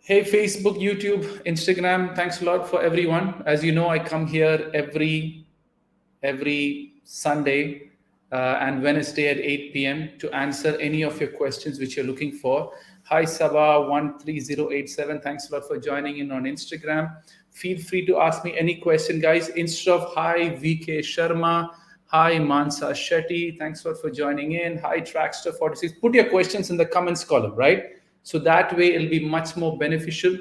Hey, Facebook, YouTube, Instagram. Thanks a lot for everyone. As you know, I come here every Sunday and Wednesday at 8 p.m. to answer any of your questions which you're looking for. Hi, Sabah13087. Thanks a lot for joining in on Instagram. Feel free to ask me any question, guys. Instead of hi, VK Sharma. Hi, Mansa Shetty. Thanks a lot for joining in. Hi, Trackster46. Put your questions in the comments column, right? So that way it'll be much more beneficial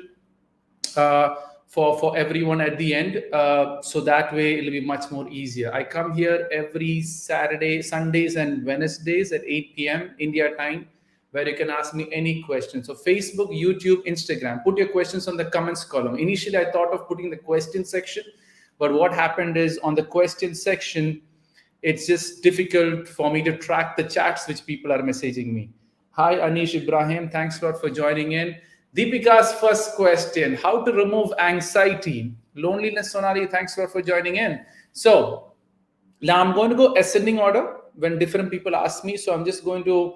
uh, for everyone at the end. So that way it'll be much more easier. I come here every Saturday, Sundays, and Wednesdays at 8 p.m. India time, where you can ask me any questions. So Facebook, YouTube, Instagram. Put your questions on the comments column. Initially, I thought of putting the question section, but what happened is on the question section, it's just difficult for me to track the chats which people are messaging me. Hi, Anish Ibrahim. Thanks a lot for joining in. Deepika's first question: how to remove anxiety, loneliness? Sonali, thanks a lot for joining in. So now I'm going to go ascending order when different people ask me. So I'm just going to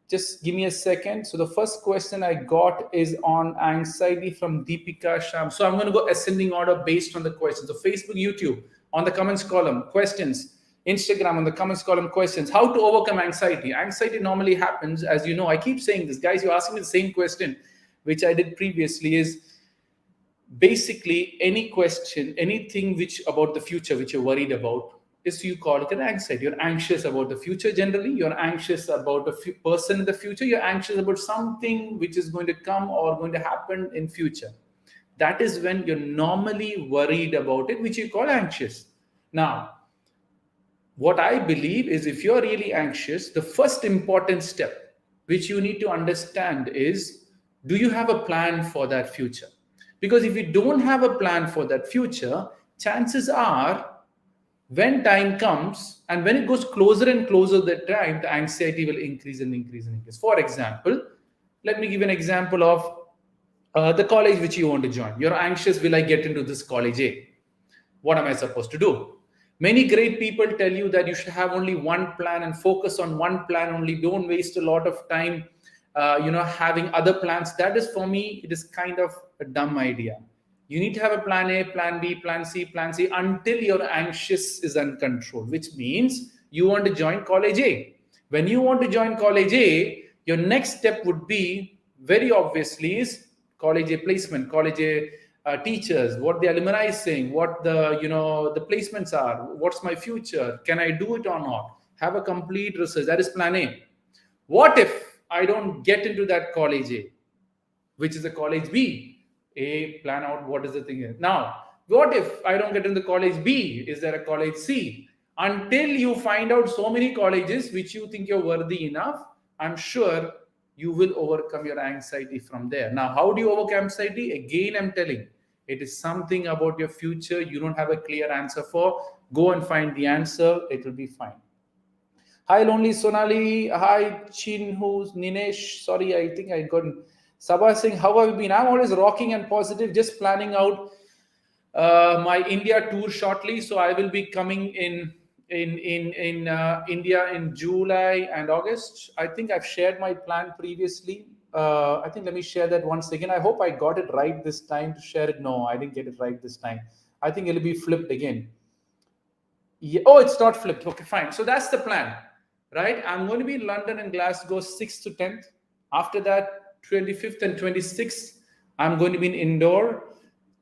just give me a second. So the first question I got is on anxiety from Deepika Sham. So I'm going to go ascending order based on the questions. So Facebook, YouTube on the comments column, questions. Instagram on the comments column, questions. How to overcome anxiety? Anxiety normally happens, as you know. I keep saying this, guys. You're asking me the same question, which I did previously. Is basically any question, anything which about the future which you're worried about, is you call it an anxiety. You're anxious about the future generally. You're anxious about a person in the future. You're anxious about something which is going to come or going to happen in future. That is when you're normally worried about it, which you call anxious. Now, what I believe is if you're really anxious, the first important step which you need to understand is, do you have a plan for that future? Because if you don't have a plan for that future, chances are when time comes and when it goes closer and closer that time, the anxiety will increase and increase and increase. For example, let me give an example of the college which you want to join. You're anxious, will I get into this college A? What am I supposed to do? Many great people tell you that you should have only one plan and focus on one plan only. Don't waste a lot of time, having other plans. That is, for me, it is kind of a dumb idea. You need to have a plan A, plan B, plan C until your anxious is uncontrolled, which means you want to join college A. When you want to join college A, your next step would be, very obviously, is college A placement, college A teachers, what the alumni is saying, what the placements are, what's my future, can I do it or not, have a complete research. That is plan A. What if I don't get into that college A, which is a college B? A, plan out what is the thing here. Now, what if I don't get into the college B? Is there a college C? Until you find out so many colleges which you think you're worthy enough, I'm sure you will overcome your anxiety from there. Now, how do you overcome anxiety? Again, I'm telling, it is something about your future you don't have a clear answer for. Go and find the answer. It will be fine. Hi, Lonely Sonali. Hi, Chinhu, Ninesh. Sorry, I think I got Sabah saying, how have you been? I'm always rocking and positive, just planning out my India tour shortly. So I will be coming in India in July and August. I think I've shared my plan previously. I think let me share that once again. I hope I got it right this time to share it. No, I didn't get it right this time. I think it'll be flipped again. Yeah, oh, it's not flipped. Okay, fine. So that's the plan, right? I'm going to be in London and Glasgow 6th to 10th. After that, 25th and 26th, I'm going to be in Indore.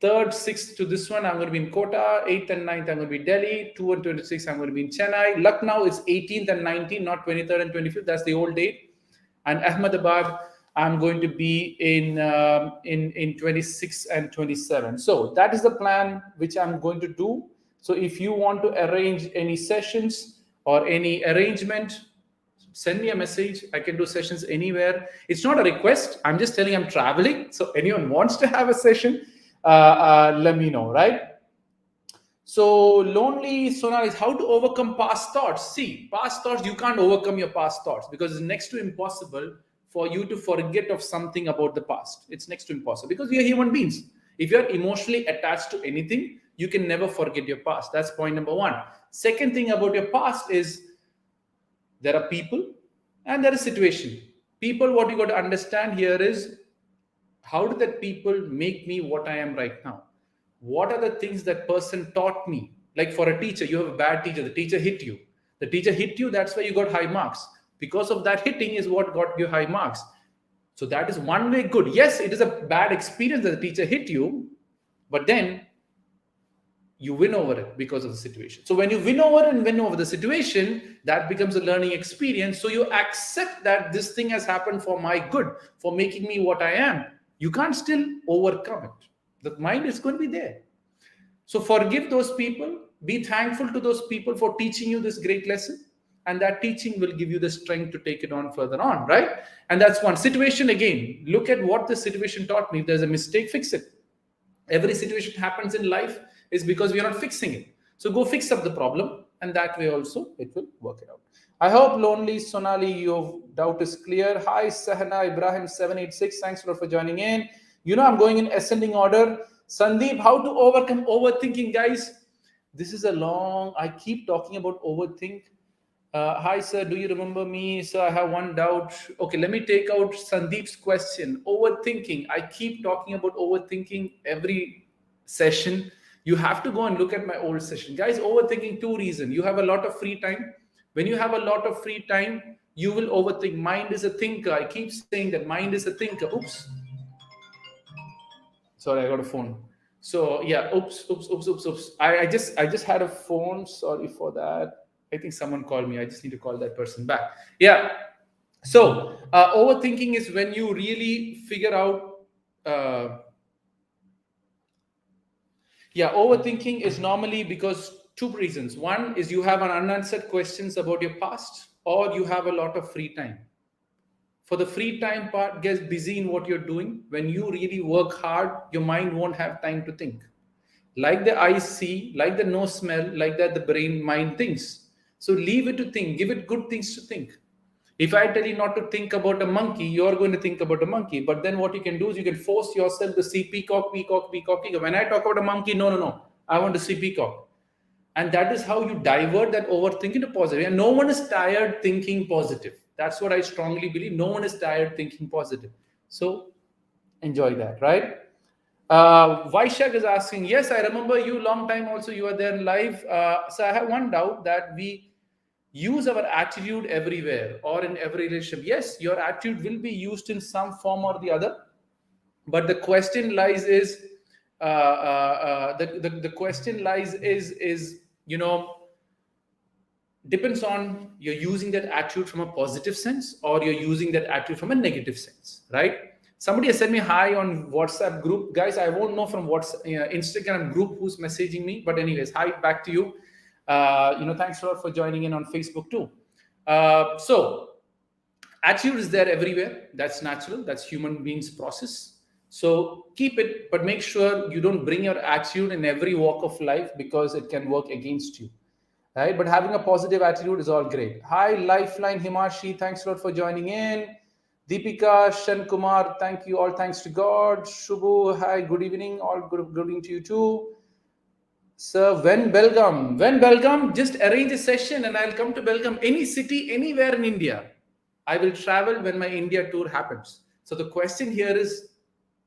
3rd, 6th to this one, I'm going to be in Kota. 8th and 9th, I'm going to be in Delhi. 2 and 26th, I'm going to be in Chennai. Lucknow is 18th and 19th, not 23rd and 25th. That's the old date. And Ahmedabad, I'm going to be in 26 and 27. So that is the plan which I'm going to do. So if you want to arrange any sessions or any arrangement, send me a message. I can do sessions anywhere. It's not a request. I'm just telling I'm traveling. So anyone wants to have a session, let me know, right? So Lonely Sonar is how to overcome past thoughts. See, past thoughts, you can't overcome your past thoughts because it's next to impossible for you to forget of something about the past. It's next to impossible because we are human beings. If you're emotionally attached to anything, you can never forget your past. That's point number one. Second thing about your past is there are people and there is situation. People, what you got to understand here is How did that people make me what I am right now? What are the things that person taught me? Like for a teacher, you have a bad teacher, the teacher hit you. The teacher hit you, that's why you got high marks. Because of that hitting is what got you high marks. So that is one way good. Yes, it is a bad experience that the teacher hit you, but then you win over it because of the situation. So when you win over the situation, that becomes a learning experience. So you accept that this thing has happened for my good, for making me what I am. You can't still overcome it. The mind is going to be there. So forgive those people. Be thankful to those people for teaching you this great lesson. And that teaching will give you the strength to take it on further on, right? And that's one situation. Again, look at what the situation taught me. If there's a mistake, fix it. Every situation happens in life is because we are not fixing it. So go fix up the problem, and that way also it will work it out. I hope, Lonely Sonali, your doubt is clear. Hi, Sahana Ibrahim 786. Thanks a lot for joining in. I'm going in ascending order. Sandeep, how to overcome overthinking, guys? This is a long, I keep talking about overthink. Hi, sir. Do you remember me? Sir, I have one doubt. Okay, let me take out Sandeep's question. Overthinking. I keep talking about overthinking every session. You have to go and look at my old session. Guys, overthinking, two reasons. You have a lot of free time. When you have a lot of free time, you will overthink. Mind is a thinker. I keep saying that mind is a thinker. Oops. Sorry, I got a phone. So yeah, oops. I just had a phone. Sorry for that. I think someone called me. I just need to call that person back. Yeah. So overthinking is when you really figure out. Overthinking is normally because two reasons. One is you have an unanswered questions about your past, or you have a lot of free time. For the free time part, get busy in what you're doing. When you really work hard, your mind won't have time to think. Like the eye see, like the nose smell, like that the brain mind thinks. So leave it to think. Give it good things to think. If I tell you not to think about a monkey, you're going to think about a monkey. But then what you can do is you can force yourself to see peacock. When I talk about a monkey, no. I want to see peacock. And that is how you divert that overthinking to positive. And no one is tired thinking positive. That's what I strongly believe. No one is tired thinking positive. So enjoy that, right? Vaishak is asking, yes, I remember you long time also. You were there in live. So I have one doubt that we use our attitude everywhere or in every relationship. Yes, your attitude will be used in some form or the other. But the question lies is, the question lies is depends on you're using that attitude from a positive sense or you're using that attitude from a negative sense, right? Somebody has sent me hi on WhatsApp group. Guys, I won't know from what's Instagram group who's messaging me. But anyways, hi, back to you. Thanks a lot for joining in on Facebook too. So attitude is there everywhere. That's natural. That's human beings process. So keep it, but make sure you don't bring your attitude in every walk of life because it can work against you. Right? But having a positive attitude is all great. Hi, Lifeline Himashi. Thanks a lot for joining in. Deepika, Shan Kumar, thank you. All thanks to God. Shubhu, hi, good evening. All good evening to you too. Sir, when Belgaum, just arrange a session and I'll come to Belgaum. Any city, anywhere in India. I will travel when my India tour happens. So the question here is,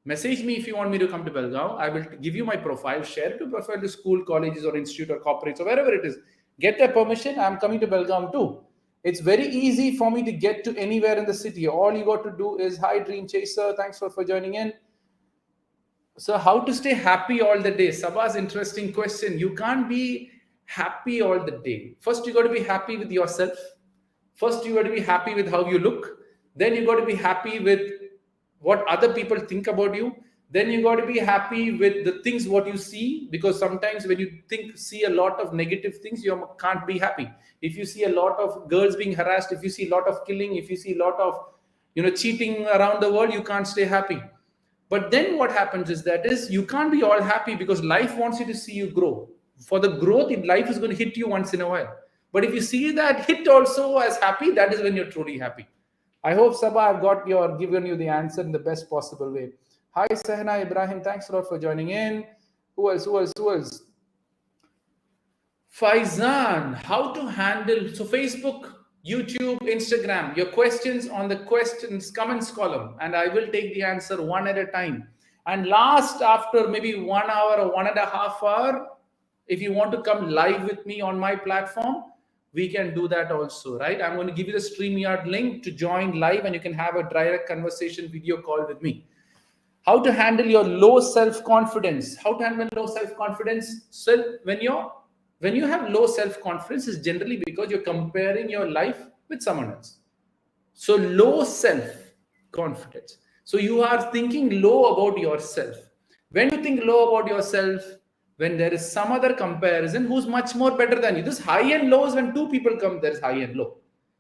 message me if you want me to come to Belgaum. I will give you my profile, share it to profile to school, colleges or institute or corporates or wherever it is. Get their permission. I'm coming to Belgaum too. It's very easy for me to get to anywhere in the city. All you got to do is, hi, Dream Chaser. Thanks for joining in. So how to stay happy all the day? Sabah's interesting question. You can't be happy all the day. First, you got to be happy with yourself. First, you got to be happy with how you look. Then you got to be happy with what other people think about you. Then you got to be happy with the things what you see, because sometimes when you see a lot of negative things, you can't be happy. If you see a lot of girls being harassed, if you see a lot of killing, if you see a lot of cheating around the world, you can't stay happy. But then what happens is you can't be all happy because life wants you to see you grow. For the growth, life is going to hit you once in a while. But if you see that hit also as happy, that is when you're truly happy. I hope, Sabah, I've given you the answer in the best possible way. Hi, Sahana Ibrahim. Thanks a lot for joining in. Who else? Faizan, how to handle... So Facebook, YouTube, Instagram, your questions on the questions comments column, and I will take the answer one at a time. And last, after maybe 1 hour or 1.5 hours, if you want to come live with me on my platform, we can do that also, right? I'm going to give you the StreamYard link to join live, and you can have a direct conversation video call with me. How to handle your low self-confidence. How to handle low self-confidence? So when you have low self-confidence, is generally because you're comparing your life with someone else. So low self-confidence. So you are thinking low about yourself. When you think low about yourself, when there is some other comparison who's much more better than you. This high and low is when two people come, there's high and low.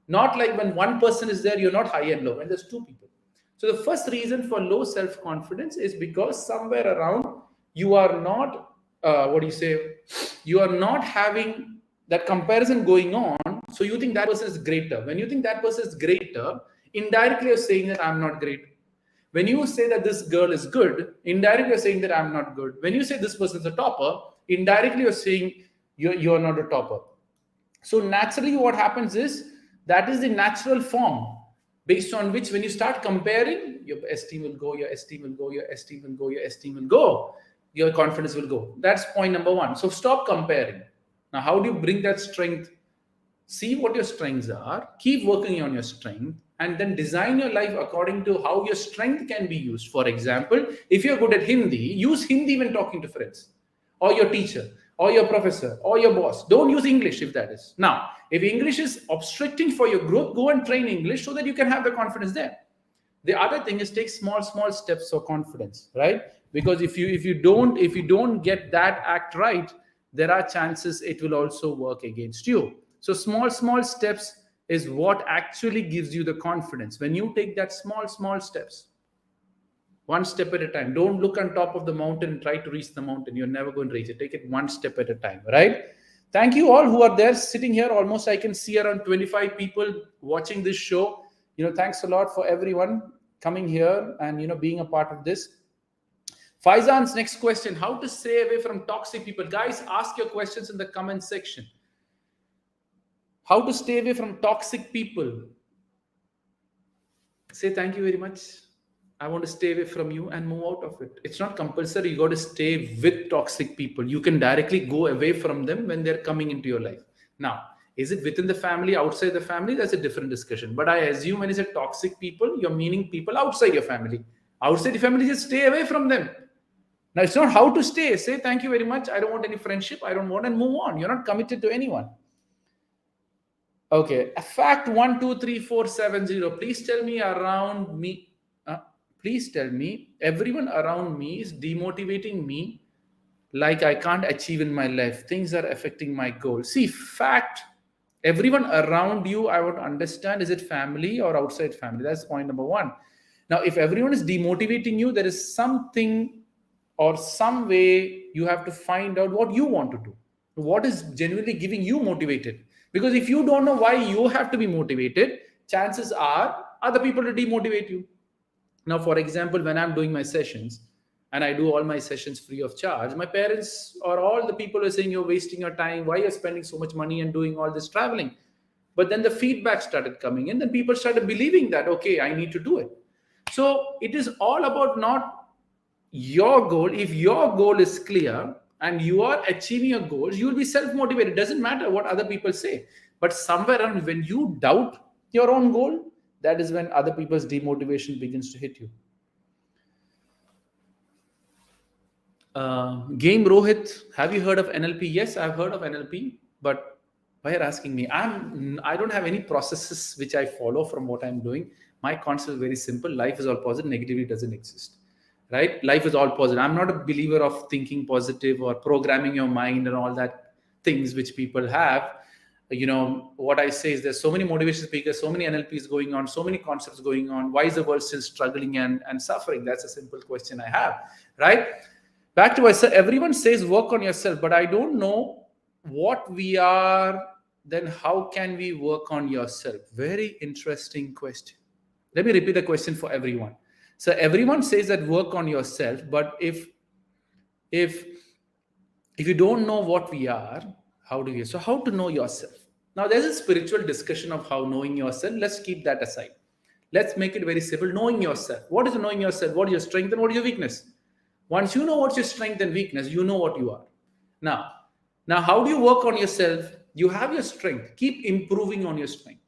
Not like when one person is there, you're not high and low. When there's two people. So the first reason for low self-confidence is because somewhere around you are not, you are not having that comparison going on. So you think that person is greater. When you think that person is greater, indirectly you're saying that I'm not great. When you say that this girl is good, indirectly you're saying that I'm not good. When you say this person is a topper, indirectly you're saying you're not a topper. So naturally what happens is, that is the natural form based on which when you start comparing, your esteem will go, your esteem will go, your esteem will go, your esteem will go, your confidence will go. That's point number one. So stop comparing. Now, how do you bring that strength? See what your strengths are, keep working on your strength, and then design your life according to how your strength can be used. For example, if you're good at Hindi, use Hindi when talking to friends, or your teacher, or your professor, or your boss. Don't use English if that is. Now, if English is obstructing for your growth, go and train English so that you can have the confidence there. The other thing is take small steps for confidence, right? Because if you don't get that act right, there are chances it will also work against you. So small steps is what actually gives you the confidence. When you take that small steps, one step at a time. Don't look on top of the mountain and try to reach the mountain. You're never going to reach it. Take it one step at a time, right? Thank you all who are there sitting here. Almost I can see around 25 people watching this show. Thanks a lot for everyone coming here and being a part of this. Faizan's next question: how to stay away from toxic people? Guys, ask your questions in the comment section. How to stay away from toxic people? Say thank you very much. I want to stay away from you and move out of it. It's not compulsory. You got to stay with toxic people. You can directly go away from them when they're coming into your life. Now, is it within the family, outside the family? That's a different discussion. But I assume when you say toxic people, you're meaning people outside your family. Outside the family, just stay away from them. Now, it's not how to stay. Say thank you very much. I don't want any friendship. I don't want, and move on. You're not committed to anyone. Okay. Fact 123470. Please tell me around me. Please tell me everyone around me is demotivating me, like I can't achieve in my life. Things are affecting my goal. See, fact, everyone around you, I want to understand, is it family or outside family? That's point number one. Now, if everyone is demotivating you, there is something or some way you have to find out what you want to do. What is genuinely giving you motivated? Because if you don't know why you have to be motivated, chances are other people will demotivate you. Now, for example, when I'm doing my sessions, and I do all my sessions free of charge, my parents or all the people are saying, you're wasting your time. Why you're spending so much money and doing all this traveling? But then the feedback started coming in. Then people started believing that, okay, I need to do it. So it is all about not your goal. If your goal is clear and you are achieving your goals, you will be self-motivated. It doesn't matter what other people say. But somewhere around, when you doubt your own goal, that is when other people's demotivation begins to hit you. Game Rohit, have you heard of NLP? Yes, I've heard of NLP, but why you're asking me? I don't have any processes which I follow from what I'm doing. My concept is very simple. Life is all positive. Negativity doesn't exist, right? Life is all positive. I'm not a believer of thinking positive or programming your mind and all that things which people have. What I say is there's so many motivation speakers, so many NLPs going on, so many concepts going on. Why is the world still struggling and suffering? That's a simple question I have, right? Back to myself, everyone says work on yourself, but I don't know what we are, then how can we work on yourself? Very interesting question. Let me repeat the question for everyone. So everyone says that work on yourself, but if you don't know what we are, how to know yourself? Now, there's a spiritual discussion of how knowing yourself. Let's keep that aside. Let's make it very simple. Knowing yourself. What is knowing yourself? What is your strength and what is your weakness? Once you know what's your strength and weakness, you know what you are. Now, how do you work on yourself? You have your strength. Keep improving on your strength.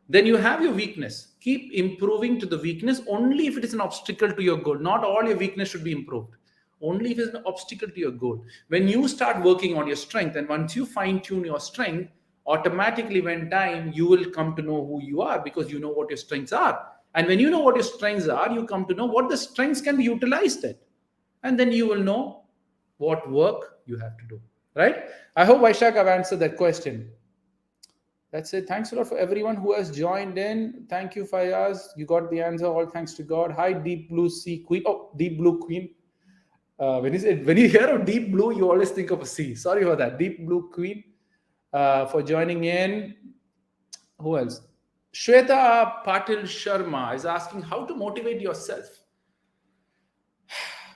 Then you have your weakness. Keep improving to the weakness only if it is an obstacle to your goal. Not all your weakness should be improved. Only if it's an obstacle to your goal. When you start working on your strength, and once you fine tune your strength, automatically when time, you will come to know who you are because you know what your strengths are. And when you know what your strengths are, you come to know what the strengths can be utilized at. And then you will know what work you have to do. Right? I hope, Vaishak, I've answered that question. That's it. Thanks a lot for everyone who has joined in. Thank you, Fayaz. You got the answer. All thanks to God. Hi, Deep Blue Sea Queen. Oh, Deep Blue Queen. When you hear of Deep Blue, you always think of a sea. Sorry for that. Deep Blue Queen for joining in. Who else? Shweta Patil Sharma is asking how to motivate yourself.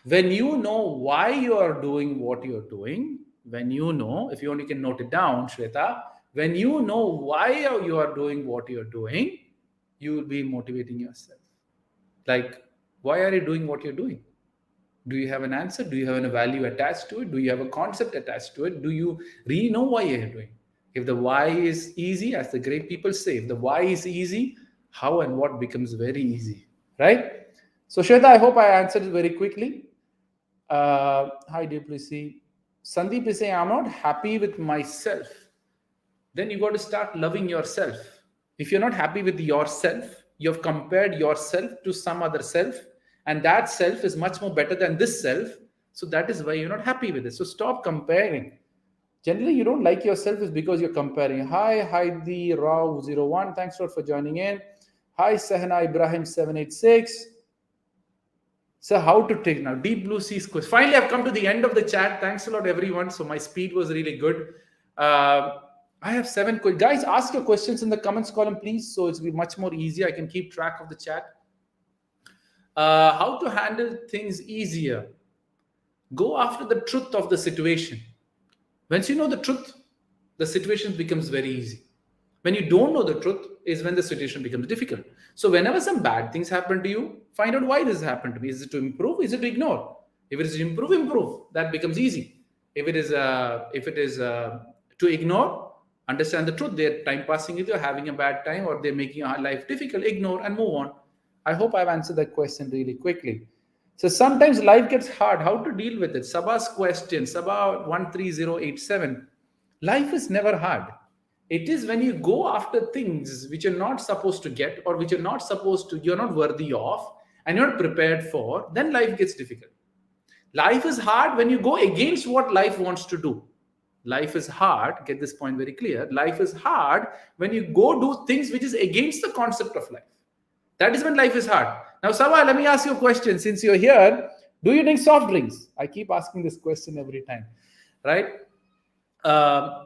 When you know why you are doing what you're doing, when you know, if you only can note it down, Shweta, when you know why you are doing what you're doing, you will be motivating yourself. Like, why are you doing what you're doing? Do you have an answer? Do you have a value attached to it? Do you have a concept attached to it? Do you really know why you're doing? If the why is easy, as the great people say, if the why is easy, how and what becomes very easy, right? So, Shweta, I hope I answered it very quickly. Hi, Duplessis. Sandeep is saying, I'm not happy with myself. Then you got to start loving yourself. If you're not happy with yourself, you've compared yourself to some other self, and that self is much more better than this self. So that is why you're not happy with it. So stop comparing. Generally, you don't like yourself is because you're comparing. Hi, Heidi Rao 01. Thanks a lot for joining in. Hi, Sahana Ibrahim 786. So how to take now? Deep Blue Seas quiz. Finally, I've come to the end of the chat. Thanks a lot, everyone. So my speed was really good. I have 7 questions. Guys, ask your questions in the comments column, please. So it's be much more easier. I can keep track of the chat. How to handle things easier. Go after the truth of the situation. Once you know the truth, the situation becomes very easy. When you don't know the truth is when the situation becomes difficult. So whenever some bad things happen to you, find out why this happened to me. Is it to improve? Is it to ignore? If it is to improve, that becomes easy. If it is to ignore, understand the truth. They're time passing with you, having a bad time, or they're making your life difficult. Ignore and move on. I hope I've answered that question really quickly. So sometimes life gets hard. How to deal with it? Sabah's question, Sabah 13087. Life is never hard. It is when you go after things which you're not supposed to get, or which you're not worthy of, and you're not prepared for, then life gets difficult. Life is hard when you go against what life wants to do. Life is hard, get this point very clear. Life is hard when you go do things which is against the concept of life. That is when life is hard. Now, Sabah, let me ask you a question. Since you're here, do you drink soft drinks? I keep asking this question every time, right?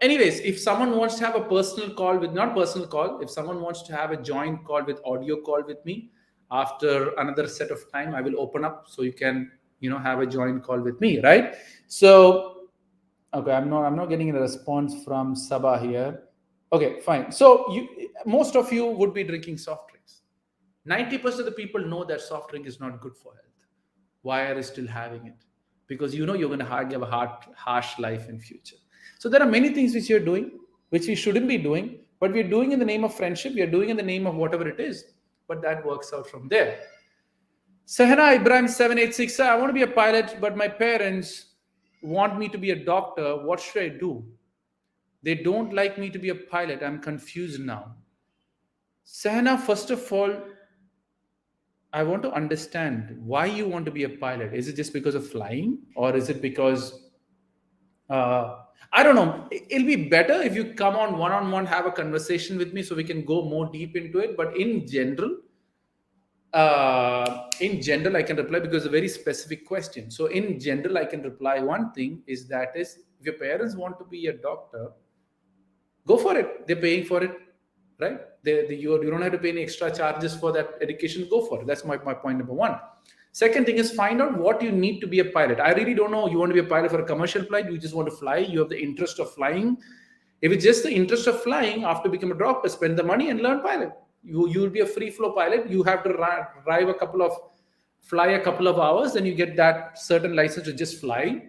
Anyways, if someone wants to have a personal call with, not personal call, if someone wants to have a joint call with audio call with me after another set of time, I will open up so you can, have a joint call with me, right? So, okay, I'm not getting a response from Sabah here. Okay, fine. So most of you would be drinking soft drinks. 90% of the people know that soft drink is not good for health. Why are you still having it? Because you're going to have a harsh life in future. So there are many things which you're doing, which we shouldn't be doing, but we're doing in the name of friendship. We are doing in the name of whatever it is. But that works out from there. Sahana Ibrahim 786. I want to be a pilot, but my parents want me to be a doctor. What should I do? They don't like me to be a pilot. I'm confused now. Sahana, first of all, I want to understand why you want to be a pilot. Is it just because of flying, or is it because I don't know. It'll be better if you come on one-on-one, have a conversation with me so we can go more deep into it. But in general, I can reply because it's a very specific question. So in general, I can reply one thing is if your parents want to be a doctor, go for it. They're paying for it, right? You don't have to pay any extra charges for that education. Go for it. That's my point number one. Second thing is find out what you need to be a pilot. I really don't know. You want to be a pilot for a commercial flight. You just want to fly. You have the interest of flying. If it's just the interest of flying, after become a doctor, spend the money and learn pilot. You'll be a free flow pilot. You have to fly a couple of hours, then you get that certain license to just fly.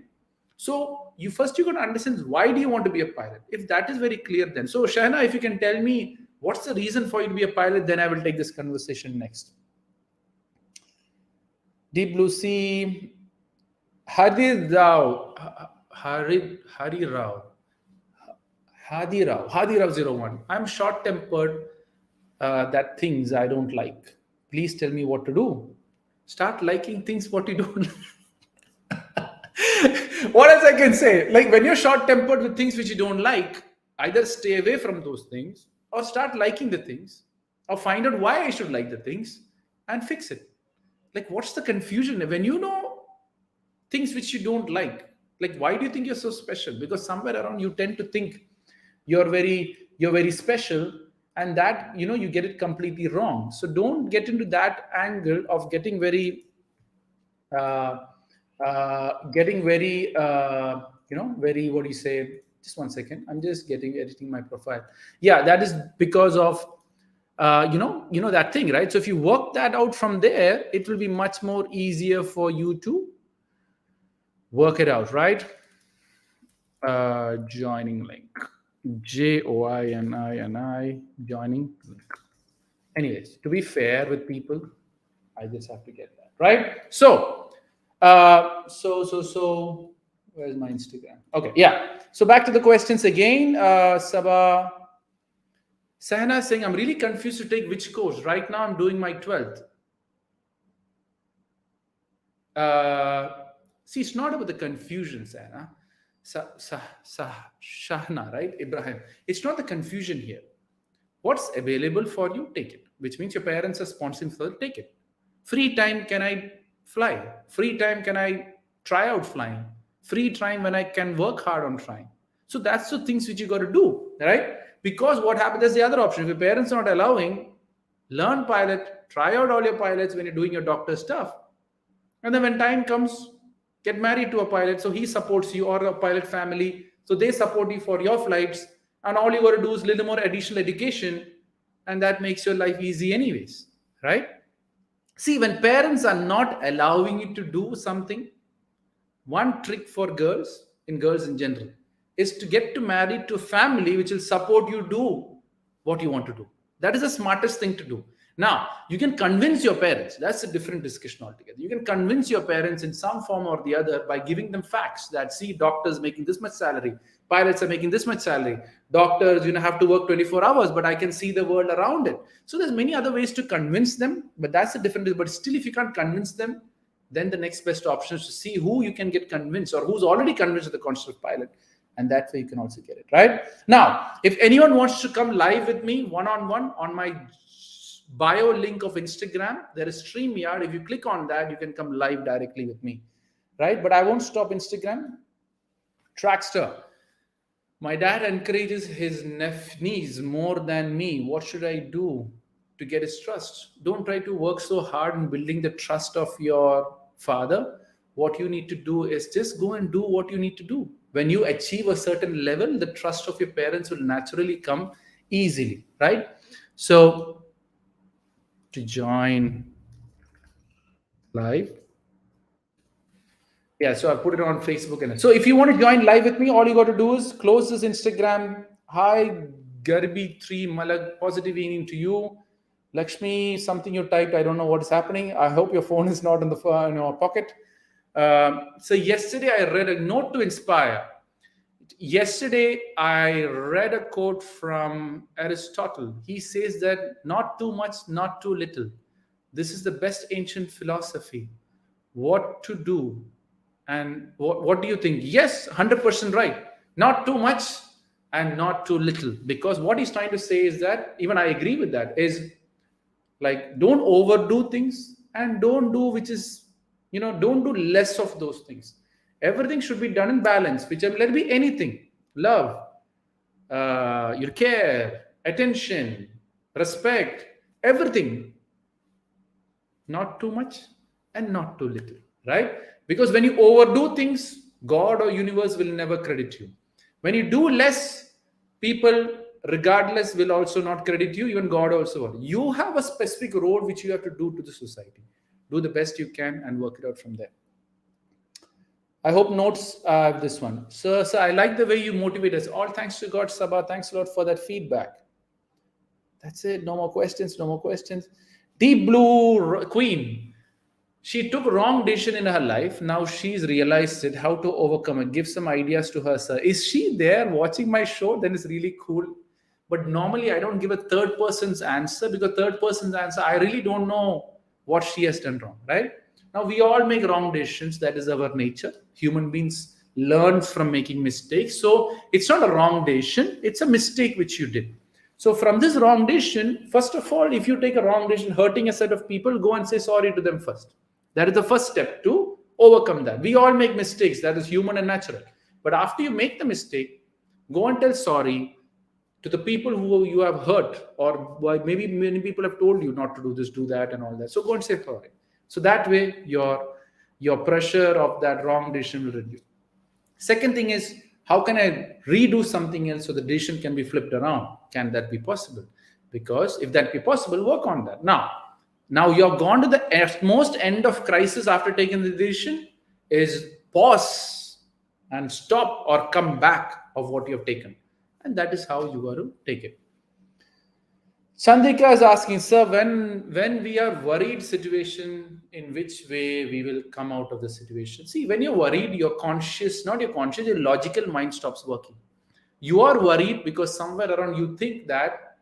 So you got to understand, why do you want to be a pilot? If that is very clear, then so Shahna, if you can tell me what's the reason for you to be a pilot, then I will take this conversation next. Deep Blue Sea, Hadi Rao 01. I'm short tempered. That things I don't like. Please tell me what to do. Start liking things what you don't. What else I can say? Like, when you're short tempered with things which you don't like, either stay away from those things or start liking the things, or find out why I should like the things and fix it. Like, what's the confusion when you know things which you don't like? Like, why do you think you're so special? Because somewhere around you tend to think you're very special, and that you get it completely wrong. So don't get into that angle of getting very very, what do you say? Just 1 second. I'm just editing my profile. Yeah, that is because of that thing, right? So if you work that out from there, it will be much more easier for you to work it out, right? Joining link, JOINI joining link. Anyways, to be fair with people, I just have to get that right. So where's my Instagram? Okay, yeah. So back to the questions again. Sabah Sahana is saying, I'm really confused to take which course. Right now, I'm doing my 12th. See, it's not about the confusion, Sahana. Shahna, right? Ibrahim. It's not the confusion here. What's available for you, take it. Which means your parents are sponsoring for it, take it. Free time, can I fly? Free time, can I try out flying? Free time when I can work hard on trying. So that's the things which you got to do, right? Because what happens, there's the other option. If your parents are not allowing, learn pilot, try out all your pilots when you're doing your doctor stuff. And then when time comes, get married to a pilot, so he supports you, or a pilot family, so they support you for your flights, and all you got to do is a little more additional education, and that makes your life easy anyways, right? See, when parents are not allowing you to do something, one trick for girls in general is to get married to a family which will support you do what you want to do. That is the smartest thing to do. Now, you can convince your parents. That's a different discussion altogether. You can convince your parents in some form or the other by giving them facts that, see, doctors making this much salary, pilots are making this much salary, doctors have to work 24 hours, but I can see the world around it. So there's many other ways to convince them, but that's a different. But still, if you can't convince them, then the next best option is to see who you can get convinced, or who's already convinced of the concept of pilot. And that way you can also get it, right? Now, if anyone wants to come live with me one-on-one, on my bio link of Instagram, there is StreamYard. If you click on that, you can come live directly with me, right? But I won't stop Instagram. Trackster. My dad encourages his niece more than me. What should I do to get his trust? Don't try to work so hard in building the trust of your father. What you need to do is just go and do what you need to do. When you achieve a certain level, the trust of your parents will naturally come easily, right? So to join live, yeah, so I put it on Facebook. And so if you want to join live with me, all you got to do is close this Instagram. Hi, Garbi3 Malag, positive evening to you. Lakshmi, something you typed, I don't know what is happening. I hope your phone is not in the pocket. So yesterday I read a note to inspire. Yesterday I read a quote from Aristotle. He says that not too much, not too little. This is the best ancient philosophy. What to do? And what do you think? Yes, 100% right. Not too much and not too little. Because what he's trying to say is that, even I agree with that, is like, don't overdo things, and don't do don't do less of those things. Everything should be done in balance, which let it be anything. Love, your care, attention, respect, everything. Not too much and not too little, right? Because when you overdo things, God or universe will never credit you. When you do less, People, regardless, will also not credit you. Even God also won't. You have a specific role which you have to do to the society. Do the best you can and work it out from there. I hope notes this one. So I like the way you motivate us. All thanks to God, Sabah. Thanks a lot for that feedback. That's it. No more questions. No more questions. Deep Blue Queen. She took wrong decision in her life. Now she's realized it, how to overcome it. Give some ideas to her, sir. Is she there watching my show? Then it's really cool. But normally I don't give a third person's answer, because third person's answer, I really don't know what she has done wrong, right? Now we all make wrong decisions. That is our nature. Human beings learn from making mistakes. So it's not a wrong decision. It's a mistake which you did. So from this wrong decision, first of all, if you take a wrong decision, hurting a set of people, go and say sorry to them first. That is the first step to overcome that. We all make mistakes. That is human and natural. But after you make the mistake, go and tell sorry to the people who you have hurt, or maybe many people have told you not to do this, do that, and all that. So go and say sorry. So that way your pressure of that wrong decision will reduce. Second thing is, how can I redo something else so the decision can be flipped around? Can that be possible? Because if that be possible, work on that. Now you're gone to the most end of crisis after taking the decision, is pause and stop or come back of what you have taken. And that is how you are to take it. Chandrika is asking, sir, when we are worried situation, in which way we will come out of the situation? See, when you're worried, your conscious, not your conscious, your logical mind stops working. You are worried because somewhere around you think that,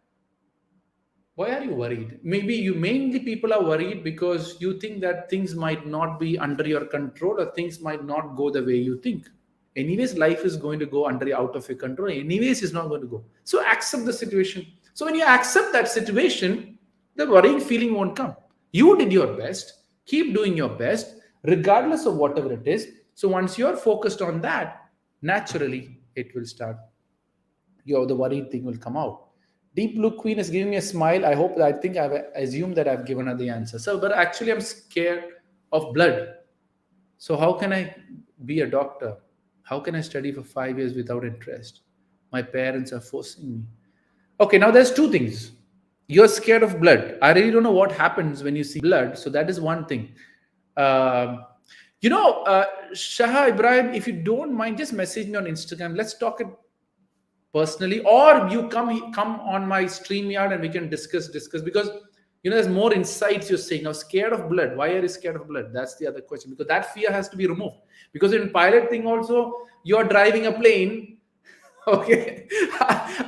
why are you worried? Maybe mainly people are worried because you think that things might not be under your control, or things might not go the way you think. Anyways, life is going to go out of your control. Anyways, it's not going to go. So accept the situation. So when you accept that situation, the worrying feeling won't come. You did your best. Keep doing your best, regardless of whatever it is. So once you're focused on that, naturally it will start. The worried thing will come out. Deep Blue Queen is giving me a smile. I think I've assumed that I've given her the answer. So, but actually I'm scared of blood. So how can I be a doctor? How can I study for 5 years without interest? My parents are forcing me. Okay, now there's two things. You're scared of blood. I really don't know what happens when you see blood. So that is one thing. Shaha Ibrahim, if you don't mind, just message me on Instagram. Let's talk it personally, or you come on my StreamYard and we can discuss, because there's more insights you're saying. Now, scared of blood. Why are you scared of blood? That's the other question, because that fear has to be removed. Because in pilot thing also, you're driving a plane. Okay,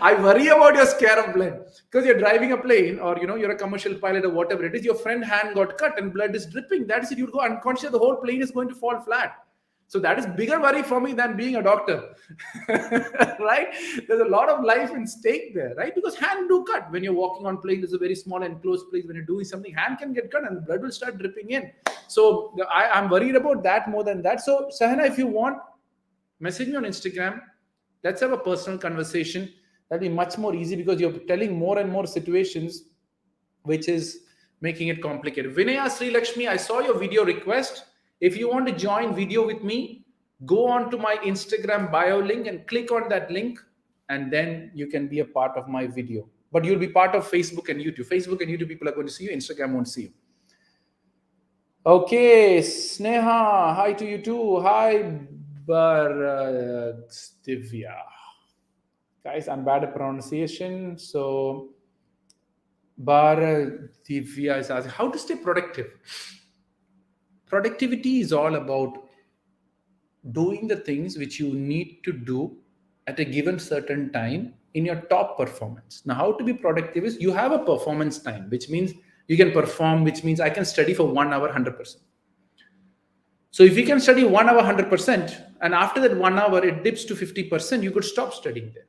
I worry about your scare of blood, because you're driving a plane, or you're a commercial pilot or whatever it is. Your friend hand got cut and blood is dripping. That is it. You go unconscious. The whole plane is going to fall flat. So that is bigger worry for me than being a doctor, right? There's a lot of life in stake there, right? Because hand do cut when you're walking on plane. There's a very small enclosed place. When you're doing something, hand can get cut and the blood will start dripping in. So I'm worried about that more than that. So Sahana, if you want, message me on Instagram. Let's have a personal conversation. That'll be much more easy, because you're telling more and more situations, which is making it complicated. Vinaya Sri Lakshmi, I saw your video request. If you want to join video with me, go on to my Instagram bio link and click on that link, and then you can be a part of my video. But you'll be part of Facebook and YouTube. Facebook and YouTube people are going to see you. Instagram won't see you. Okay, Sneha, hi to you too. Hi, Divya. Guys, I'm bad at pronunciation. So, Divya is asking, how to stay productive? Productivity is all about doing the things which you need to do at a given certain time in your top performance. Now, how to be productive is, you have a performance time, which means you can perform, which means I can study for 1 hour 100%. So if you can study 1 hour 100%, and after that 1 hour it dips to 50%, you could stop studying there.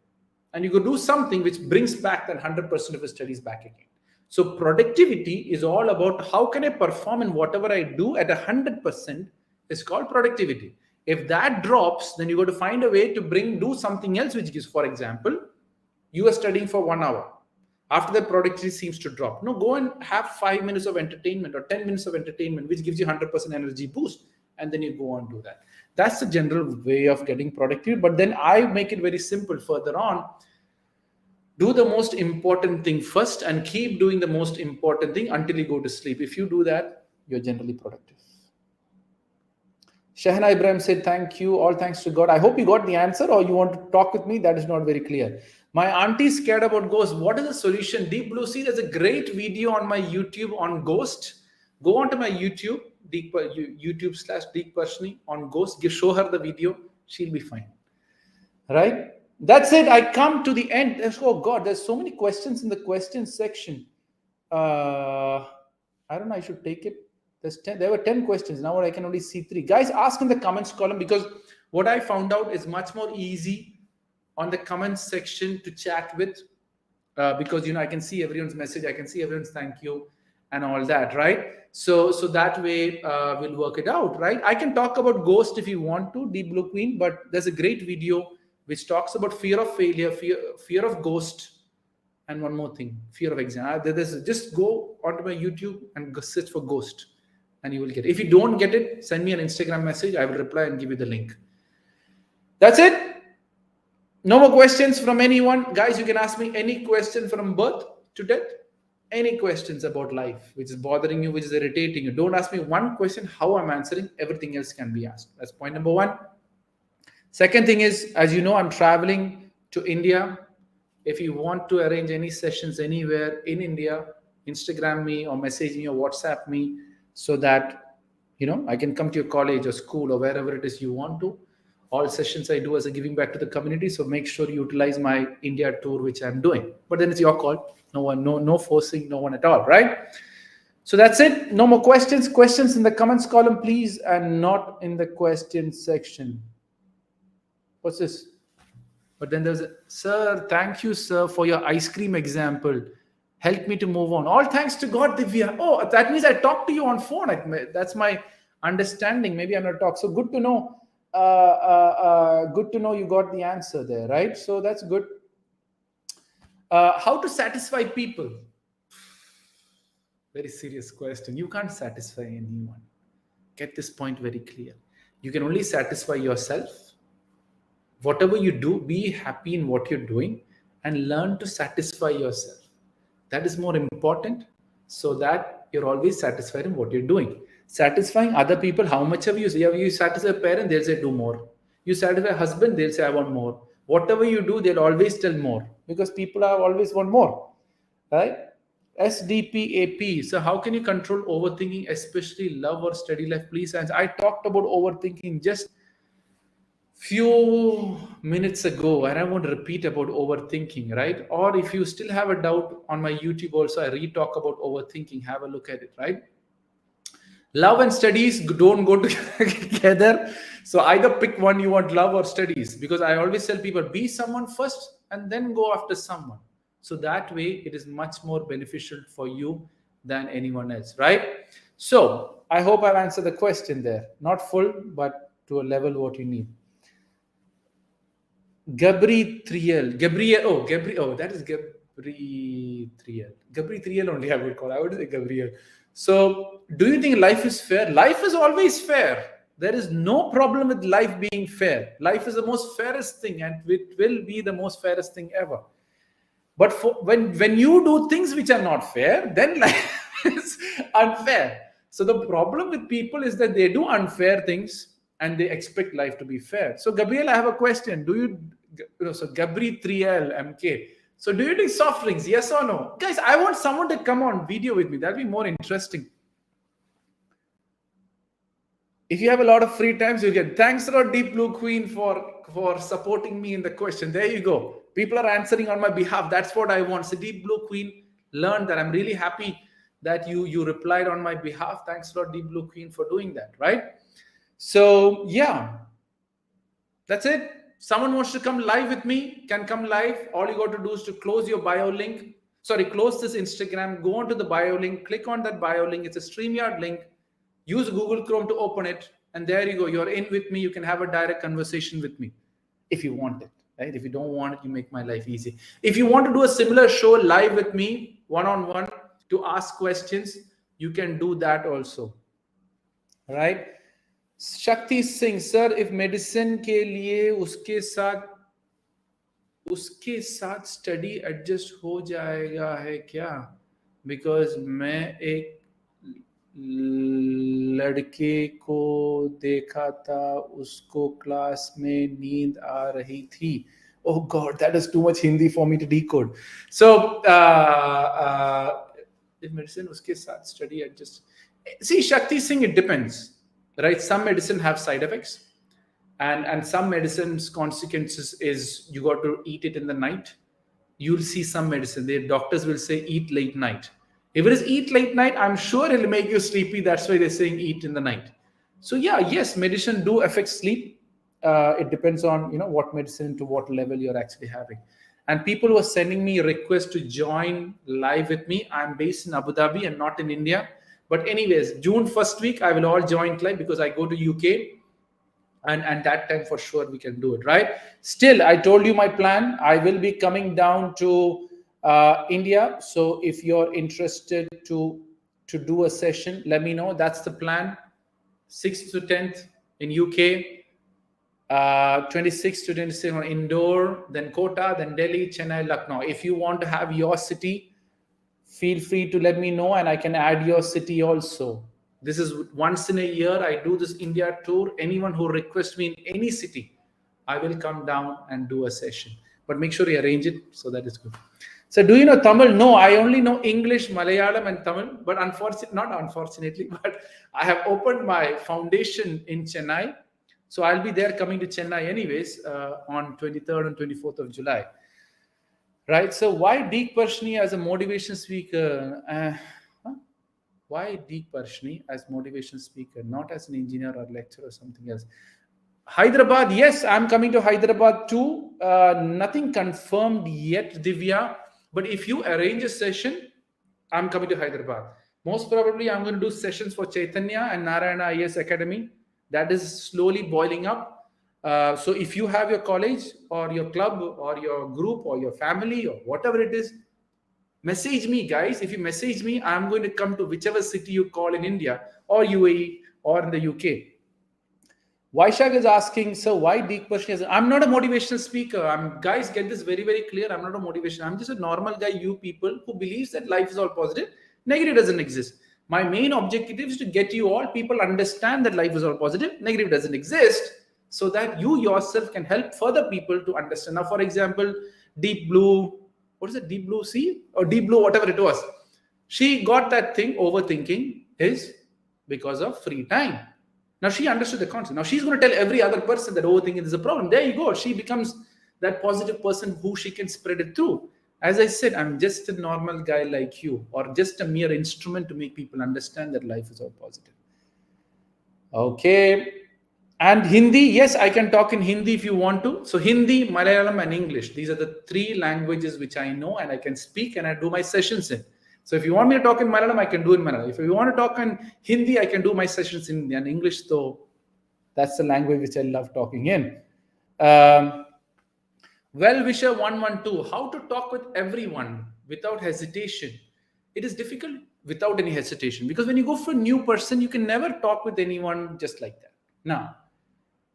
And you could do something which brings back that 100% of your studies back again. So productivity is all about how can I perform in whatever I do at 100%. It's called productivity. If that drops, then you got to find a way to do something else, which gives, for example, you are studying for 1 hour. After that, productivity seems to drop. No, go and have 5 minutes of entertainment or 10 minutes of entertainment, which gives you 100% energy boost. And then you go on do that. That's the general way of getting productive. But then I make it very simple further on. Do the most important thing first and keep doing the most important thing until you go to sleep. If you do that, you're generally productive. Shahana Ibrahim said, thank you. All thanks to God. I hope you got the answer or you want to talk with me. That is not very clear. My auntie is scared about ghosts. What is the solution? Deep Blue Sea, there's a great video on my YouTube on ghost. Go onto my YouTube, YouTube/Deek Parassini on ghost. Show her the video. She'll be fine. Right? That's it. I come to the end. Oh God, there's so many questions in the questions section. I don't know. I should take it. There were 10 questions. Now I can only see 3. Guys, ask in the comments column, because what I found out is much more easy on the comments section to chat with, because I can see everyone's message, I can see everyone's thank you and all that, right? So that way we'll work it out, right? I can talk about ghost if you want to, Deep Blue Queen, but there's a great video which talks about fear of failure, fear of ghost, and one more thing, fear of exam. Just go onto my YouTube and search for ghost, and you will get it. If you don't get it, send me an Instagram message. I will reply and give you the link. That's it. No more questions from anyone. Guys, you can ask me any question from birth to death. Any questions about life which is bothering you, which is irritating you. Don't ask me one question how I'm answering. Everything else can be asked. That's point number 1. Second thing is, as you know, I'm traveling to India. If you want to arrange any sessions anywhere in India, Instagram me or message me or WhatsApp me, so that I can come to your college or school or wherever it is you want to. All sessions I do as a giving back to the community, so make sure you utilize my India tour which I'm doing. But then it's your call. No forcing, no one at all, right? So that's it. No more questions. Questions in the comments column, please, and not in the questions section. What's this? But then there's sir, thank you, sir, for your ice cream example. Help me to move on. All thanks to God, Divya. Oh, that means I talked to you on phone. That's my understanding. Maybe I'm not talk. So good to know. Good to know you got the answer there, right? So that's good. How to satisfy people? Very serious question. You can't satisfy anyone. Get this point very clear. You can only satisfy yourself. Whatever you do, be happy in what you're doing and learn to satisfy yourself. That is more important, so that you're always satisfied in what you're doing. Satisfying other people, how much have you satisfy a parent, they'll say do more. You satisfy a husband, they'll say I want more. Whatever you do, they'll always tell more, because people always want more, right? SDPAP. So how can you control overthinking, especially love or study life? Please answer. I talked about overthinking just few minutes ago, and I won't repeat about overthinking, right? Or if you still have a doubt, on my YouTube also I re-talk about overthinking. Have a look at it, right? Love and studies don't go together. So either pick one you want, love or studies, because I always tell people, be someone first and then go after someone. So that way it is much more beneficial for you than anyone else, right? So I hope I've answered the question there. Not full, but to a level what you need. Gabriel. That is Gabriel only I would call. I would say Gabriel. So, do you think life is fair? Life is always fair. There is no problem with life being fair. Life is the most fairest thing, and it will be the most fairest thing ever. But when you do things which are not fair, then life is unfair. So the problem with people is that they do unfair things and they expect life to be fair. So Gabriel, I have a question. So Gabriel MK. So do you take soft drinks? Yes or no? Guys, I want someone to come on video with me. That'd be more interesting. If you have a lot of free time, you get. Thanks a lot, Deep Blue Queen, for supporting me in the question. There you go. People are answering on my behalf. That's what I want. So Deep Blue Queen learned that. I'm really happy that you replied on my behalf. Thanks a lot, Deep Blue Queen, for doing that, right? So yeah, that's it. Someone wants to come live with me, can come live. All you got to do is to close your bio link. Close this Instagram, go onto the bio link, click on that bio link. It's a StreamYard link. Use Google Chrome to open it. And there you go. You're in with me. You can have a direct conversation with me if you want it, right? If you don't want it, you make my life easy. If you want to do a similar show live with me, one-on-one, to ask questions, you can do that also, right? Shakti Singh, sir, if medicine ke liye uske saath उसके साथ study adjust हो जाएगा है क्या? Because मैं एक लड़के को देखा था, उसको क्लास में नींद आ रही थी. Oh God, that is too much Hindi for me to decode. So, if medicine उसके साथ study adjust. See, Shakti Singh, it depends, right? Some medicine have side effects, and some medicine's consequences is you got to eat it in the night. You'll see some medicine, the doctors will say eat late night. If it is eat late night, I'm sure it'll make you sleepy. That's why they're saying eat in the night. So yeah, yes, medicine do affect sleep. It depends on what medicine to what level you're actually having. And people were sending me requests to join live with me. I'm based in Abu Dhabi and not in India. But anyways, June first week I will all join live because I go to UK, and that time for sure we can do it, right? Still, I told you my plan. I will be coming down to India. So if you're interested to do a session, let me know. That's the plan. 6th to 10th in UK, 26th to 26th on Indore, then Kota, then Delhi, Chennai, Lucknow. If you want to have your city, feel free to let me know and I can add your city also. This is once in a year I do this India tour. Anyone who requests me in any city, I will come down and do a session. But make sure you arrange it so that it's good. So do you know Tamil? No, I only know English, Malayalam and Tamil. But not unfortunately, but I have opened my foundation in Chennai. So I'll be there coming to Chennai anyways on 23rd and 24th of July. Right. So why Deek Parassini as a motivation speaker? Why Deek Parassini as motivation speaker, not as an engineer or lecturer or something else? Hyderabad, yes, I'm coming to Hyderabad too. Nothing confirmed yet, Divya. But if you arrange a session, I'm coming to Hyderabad. Most probably, I'm going to do sessions for Chaitanya and Narayana IS Academy. That is slowly boiling up. So if you have your college or your club or your group or your family or whatever it is, message me, guys. If you message me, I'm going to come to whichever city you call in India or UAE or in the UK. Vaishak is asking, so why Deek Parassini? I'm not a motivational speaker. Guys, get this very, very clear. I'm not a motivation. I'm just a normal guy, you people, who believes that life is all positive. Negative doesn't exist. My main objective is to get you all people understand that life is all positive. Negative doesn't exist, so that you yourself can help further people to understand. Now, for example, Deep Blue, what is it? Deep Blue Sea or Deep Blue, whatever it was. She got that thing, overthinking is because of free time. Now she understood the concept. Now she's going to tell every other person that overthinking is a problem. There you go. She becomes that positive person who she can spread it through. As I said, I'm just a normal guy like you, or just a mere instrument to make people understand that life is all positive. Okay. And Hindi, yes, I can talk in Hindi if you want to. So Hindi, Malayalam, and English. These are the three languages which I know and I can speak and I do my sessions in. So if you want me to talk in Malayalam, I can do in Malayalam. If you want to talk in Hindi, I can do my sessions in English. So that's the language which I love talking in. Well-wisher 112, how to talk with everyone without hesitation. It is difficult without any hesitation, because when you go for a new person, you can never talk with anyone just like that. Now,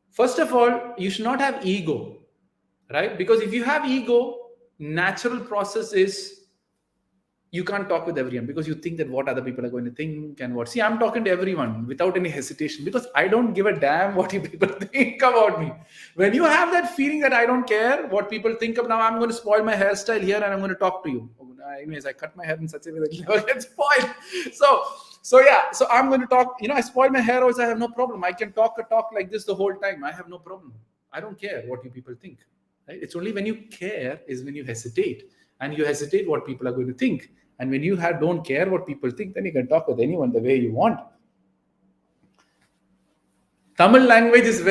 first of all, you should not have ego, right? Because if you have ego, natural process is you can't talk with everyone because you think that what other people are going to think and what. See, I'm talking to everyone without any hesitation because I don't give a damn what you people think about me. When you have that feeling that I don't care what people think of, now I'm going to spoil my hairstyle here and I'm going to talk to you. Anyways, I cut my hair in such a way that it never gets spoiled. So yeah, so I'm going to talk. I spoil my hair also. I have no problem. I can talk like this the whole time. I have no problem. I don't care what you people think. Right? It's only when you care is when you hesitate. And you hesitate what people are going to think. And when you don't care what people think, then you can talk with anyone the way you want. Tamil language is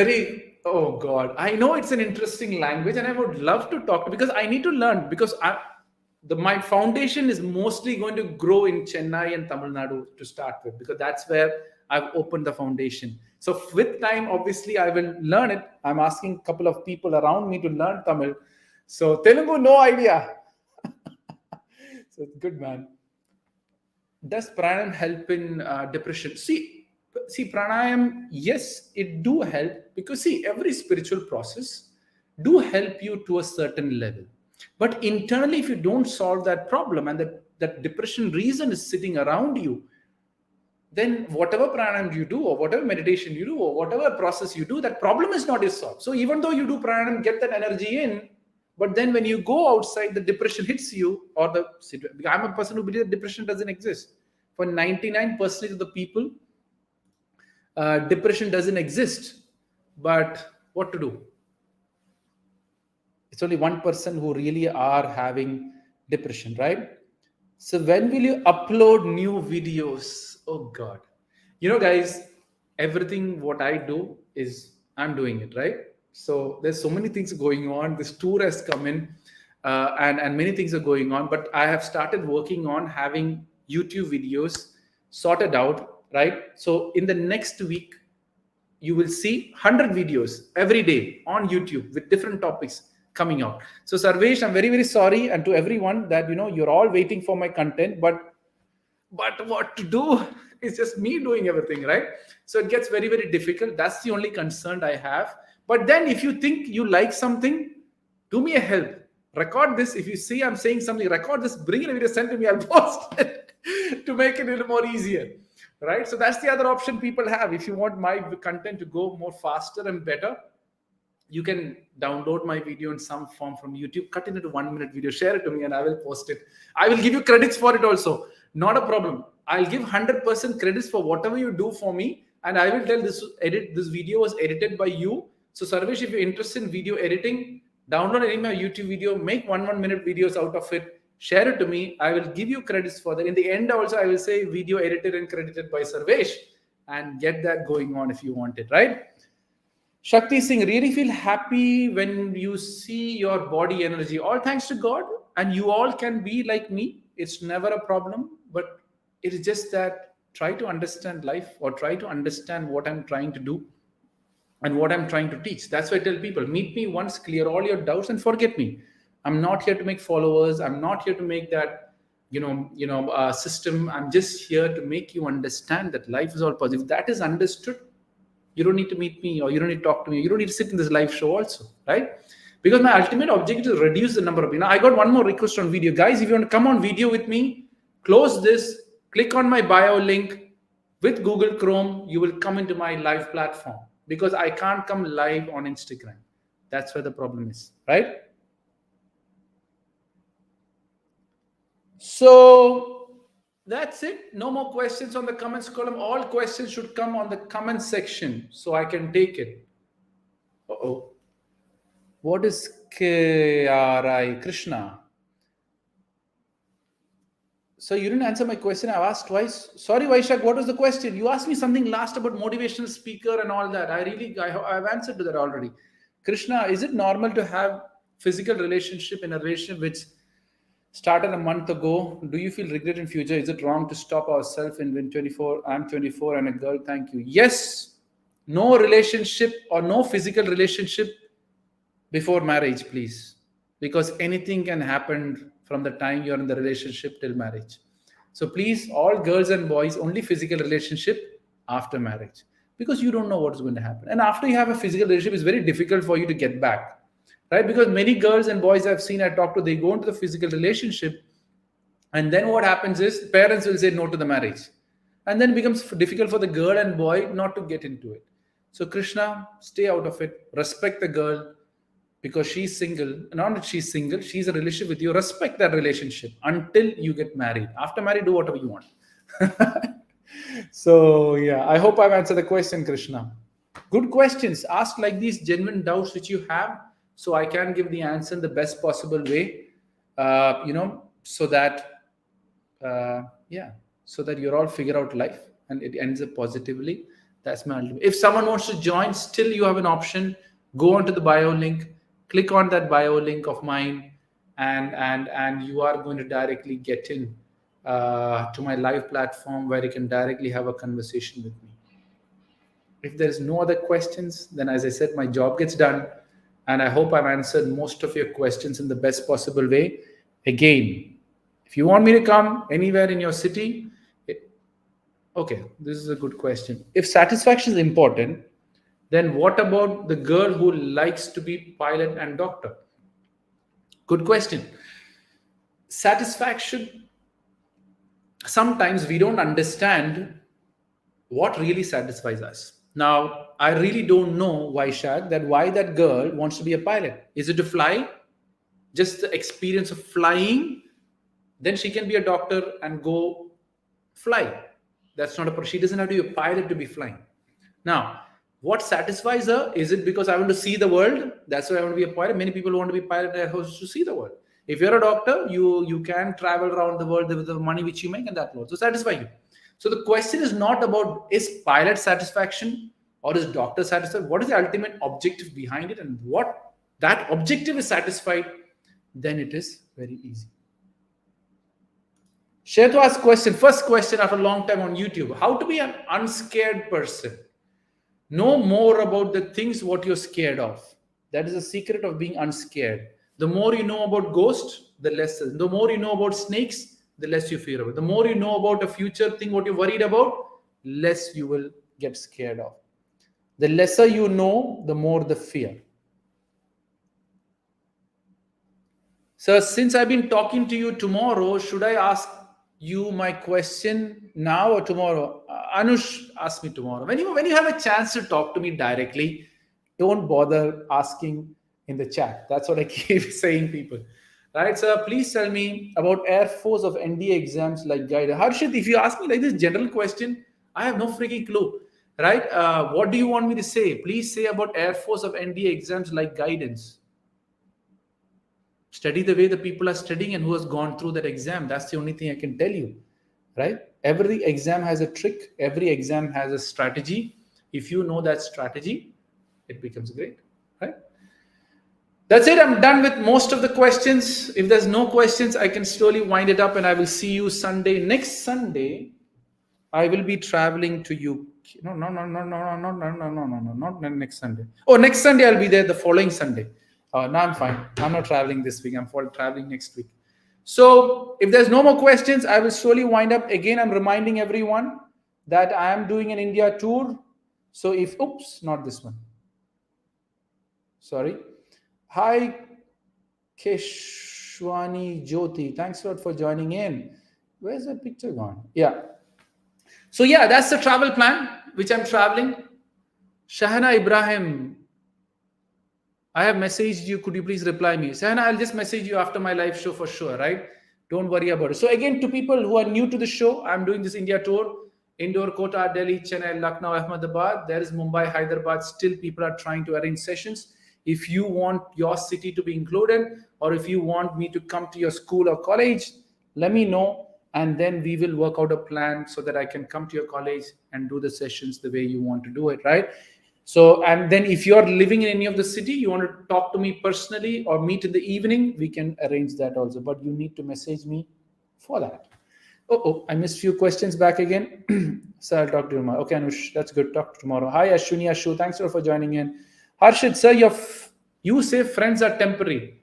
oh God, I know it's an interesting language and I would love to talk because I need to learn, because my foundation is mostly going to grow in Chennai and Tamil Nadu to start with, because that's where I've opened the foundation. So with time, obviously, I will learn it. I'm asking a couple of people around me to learn Tamil. So Telugu, no idea. So good, man. Does pranayam help in depression? See, pranayam, yes, it do help, because see, every spiritual process do help you to a certain level. But internally, if you don't solve that problem and that depression reason is sitting around you, then whatever pranayam you do or whatever meditation you do or whatever process you do, that problem is not solved. So even though you do pranayam, get that energy in, but then when you go outside, the depression hits you, or I'm a person who believes that depression doesn't exist. For 99% of the people, depression doesn't exist. But what to do? It's only 1% who really are having depression, right? So when will you upload new videos? Oh God. Guys, everything what I do is I'm doing it, right? So there's so many things going on. This tour has come in, and many things are going on. But I have started working on having YouTube videos sorted out, right? So in the next week, you will see 100 videos every day on YouTube with different topics coming out. So Sarvesh, I'm very, very sorry, and to everyone that you're all waiting for my content, but what to do? It's just me doing everything, right? So it gets very, very difficult. That's the only concern I have. But then if you think you like something, do me a help. Record this. If you see I'm saying something, record this, bring it a video, send to me, I'll post it to make it a little more easier. Right? So that's the other option people have. If you want my content to go more faster and better, you can download my video in some form from YouTube, cut it into 1-minute video, share it to me, and I will post it. I will give you credits for it also. Not a problem. I'll give 100% credits for whatever you do for me, and I will tell this video was edited by you. So Sarvesh, if you're interested in video editing, download any of my YouTube video, make 1-minute videos out of it, share it to me. I will give you credits for that. In the end also, I will say video edited and credited by Sarvesh, and get that going on if you want it, right? Shakti Singh, really feel happy when you see your body energy. All thanks to God, and you all can be like me. It's never a problem, but it is just that try to understand life, or try to understand what I'm trying to do and what I'm trying to teach. That's why I tell people, meet me once, clear all your doubts, and forget me. I'm not here to make followers. I'm not here to make that, system. I'm just here to make you understand that life is all positive. That is understood. You don't need to meet me, or you don't need to talk to me. You don't need to sit in this live show also, right? Because my ultimate objective is to reduce the number of, I got one more request on video. Guys, if you want to come on video with me, close this, click on my bio link with Google Chrome, you will come into my live platform, because I can't come live on Instagram. That's where the problem is, right? So that's it. No more questions on the comments column. All questions should come on the comment section so I can take it. Uh-oh. What is KRI Krishna? So you didn't answer my question. I've asked twice. Sorry, Vaishak, what was the question? You asked me something last about motivational speaker and all that. I've answered to that already. Krishna, is it normal to have physical relationship in a relationship which started a month ago? Do you feel regret in future? Is it wrong to stop ourselves in 24? I'm 24 and a girl. Thank you. Yes. No relationship or no physical relationship before marriage, please. Because anything can happen from the time you're in the relationship till marriage. So please, all girls and boys, only physical relationship after marriage. Because you don't know what's going to happen. And after you have a physical relationship, it's very difficult for you to get back. Right? Because many girls and boys I've seen, I talk to, they go into the physical relationship, and then what happens is parents will say no to the marriage. And then it becomes difficult for the girl and boy not to get into it. So Krishna, stay out of it. Respect the girl, because she's single. Not that she's single, she's in a relationship with you. Respect that relationship until you get married. After marriage, do whatever you want. So yeah, I hope I've answered the question, Krishna. Good questions. Ask like these genuine doubts which you have, so I can give the answer in the best possible way, so that, so that you're all figure out life and it ends up positively. That's my ultimate. If someone wants to join, still you have an option. Go onto the bio link, click on that bio link of mine, and you are going to directly get in to my live platform where you can directly have a conversation with me. If there's no other questions, then as I said, my job gets done. And I hope I've answered most of your questions in the best possible way. Again, if you want me to come anywhere in your city, okay, this is a good question. If satisfaction is important, Then what about the girl who likes to be pilot and doctor? Good question. Satisfaction, sometimes we don't understand what really satisfies us. Now, I really don't know why, Shad, that why that girl wants to be a pilot. Is it to fly? Just the experience of flying? Then she can be a doctor and go fly. That's not a, she doesn't have to be a pilot to be flying. Now, what satisfies her? Is it because I want to see the world? That's why I want to be a pilot. Many people want to be a pilot to see the world. If you're a doctor, you can travel around the world with the money which you make, and that will also satisfy you. So the question is not about is pilot satisfaction or is doctor satisfied? What is the ultimate objective behind it? And what that objective is satisfied, then it is very easy. Share to ask question. First question after a long time on YouTube. How to be an unscared person? Know more about the things what you're scared of. That is the secret of being unscared. The more you know about ghosts, the less. The more you know about snakes, the less you fear about. The more you know about a future thing, what you're worried about, less you will get scared of. The lesser you know, the more the fear. So since I've been talking to you tomorrow, should I ask you my question now or tomorrow? Anush, ask me tomorrow. When you have a chance to talk to me directly, don't bother asking in the chat. That's what I keep saying, people. Right, so please tell me about Air Force of NDA exams like guidance. Harshit, if you ask me like this general question, I have no freaking clue. Right? What do you want me to say? Please say about Air Force of NDA exams like guidance. Study the way the people are studying and who has gone through that exam. That's the only thing I can tell you. Right? Every exam has a trick. Every exam has a strategy. If you know that strategy, it becomes great. Right? That's it. I'm done with most of the questions. If there's no questions, I can slowly wind it up and I will see you Sunday. Next Sunday, I will be traveling to UK. No, not next Sunday. Oh, next Sunday I'll be there the following Sunday. No, I'm fine. I'm not traveling this week. I'm traveling next week. So if there's no more questions, I will slowly wind up. Again, I'm reminding everyone that I am doing an India tour. So oops, not this one. Sorry. Hi, Keshwani Jyoti. Thanks a lot for joining in. Where's that picture gone? Yeah. So yeah, that's the travel plan, which I'm traveling. Shahana Ibrahim, I have messaged you. Could you please reply me? Shahana, I'll just message you after my live show for sure, right? Don't worry about it. So again, to people who are new to the show, I'm doing this India tour. Indore, Kota, Delhi, Chennai, Lucknow, Ahmedabad. There is Mumbai, Hyderabad. Still people are trying to arrange sessions. If you want your city to be included, or if you want me to come to your school or college, let me know. And then we will work out a plan so that I can come to your college and do the sessions the way you want to do it, right? So, and then if you're living in any of the city, you want to talk to me personally or meet in the evening, we can arrange that also. But you need to message me for that. Oh, I missed few questions back again. So I'll talk to you tomorrow. Okay, Anush, that's good. Talk to tomorrow. Hi, Ashwini Ashu. Thanks a lot for joining in. Harshit, sir, you say friends are temporary.